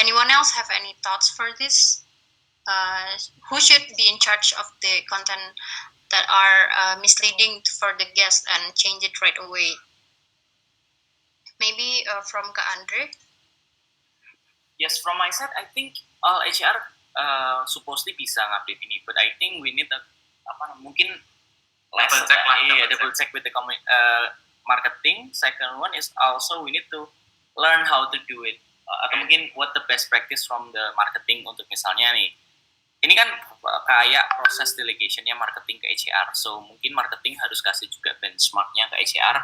anyone else have any thoughts for this? Who should be in charge of the content that are misleading for the guest and change it right away? Maybe from Kak Andre? Yes, from my side, I think all HR supposedly bisa ngupdate ini, but I think we need mungkin double check with the marketing. Second one is also we need to learn how to do it. Atau mungkin what the best practice from the marketing untuk misalnya nih, ini kan kayak proses delegationnya marketing ke HR, so mungkin marketing harus kasih juga benchmarknya ke HR,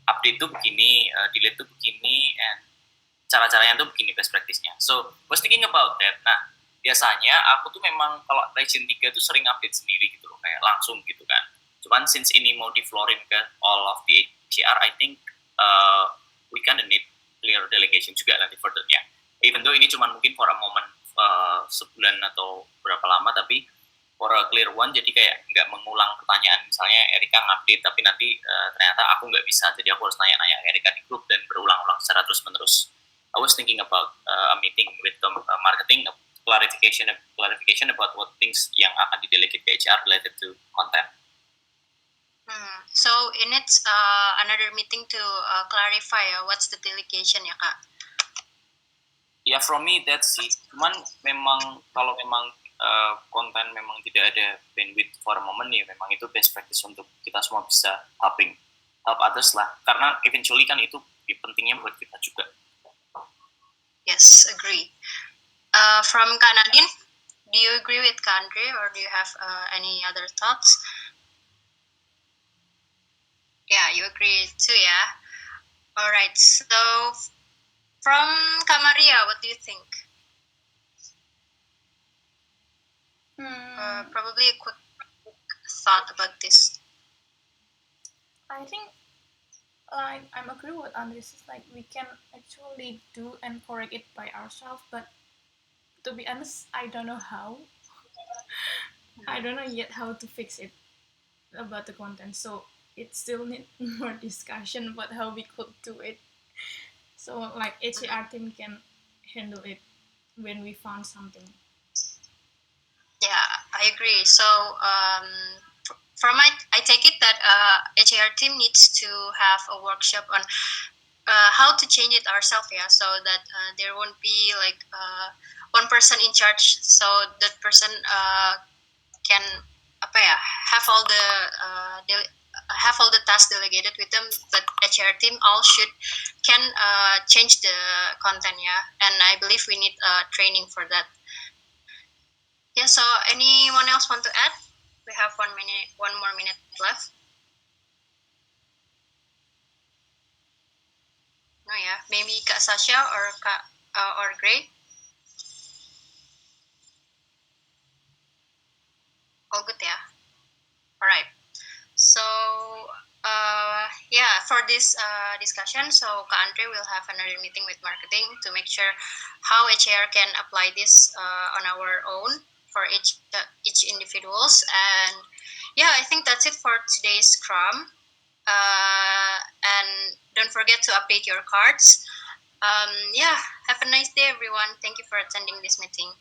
update tuh begini, delete tuh begini, and cara-caranya tuh begini best practice-nya. So was thinking about that. Nah biasanya aku tuh memang kalau region 3 tuh sering update sendiri gitu loh, kayak langsung gitu kan. Cuman since ini mau di-floorin ke all of the HR, I think we kinda need clear delegation juga nanti furthernya. Even though ini cuma mungkin for a moment, sebulan atau berapa lama, tapi for a clear one, jadi kayak nggak mengulang pertanyaan. Misalnya Erika ngupdate tapi nanti ternyata aku nggak bisa, jadi aku harus nanya-nanya Erika di grup dan berulang-ulang secara terus-menerus. I was thinking about a meeting with the marketing, clarification about what things yang akan di-delegate ke HR related to content. So it needs another meeting to clarify what's the delegation ya Kak? Ya, from me that's sih. Cuman memang kalau memang konten memang tidak ada bandwidth for a moment ya, memang itu best practice untuk kita semua bisa help others lah. Karena eventually kan itu pentingnya buat kita juga. Yes, agree. From Kak Nadine, do you agree with Kak Andre or do you have any other thoughts? Yeah, you agree too, yeah? Alright, so from Kak Maria, what do you think? Probably a quick thought about this. I think I'm agree with Andres. Like we can actually do and correct it by ourselves, but to be honest, I don't know how. I don't know yet how to fix it about the content. So it still needs more discussion about how we could do it. So like HAR team can handle it when we found something. Yeah, I agree. So I take it that HAR team needs to have a workshop on how to change it ourselves, yeah, so that there won't be like one person in charge, so that person can have all the have all the tasks delegated with them, but HR team all can change the content, yeah. And I believe we need training for that. Yeah. So anyone else want to add? We have 1 minute, 1 more minute left. No, yeah. Maybe Kak Sasha or or Gray. All good, yeah. All right. So yeah, for this discussion, so Kak Andre will have another meeting with marketing to make sure how HR can apply this on our own for each individuals. And yeah, I think that's it for today's Scrum. And don't forget to update your cards. Yeah, have a nice day, everyone. Thank you for attending this meeting.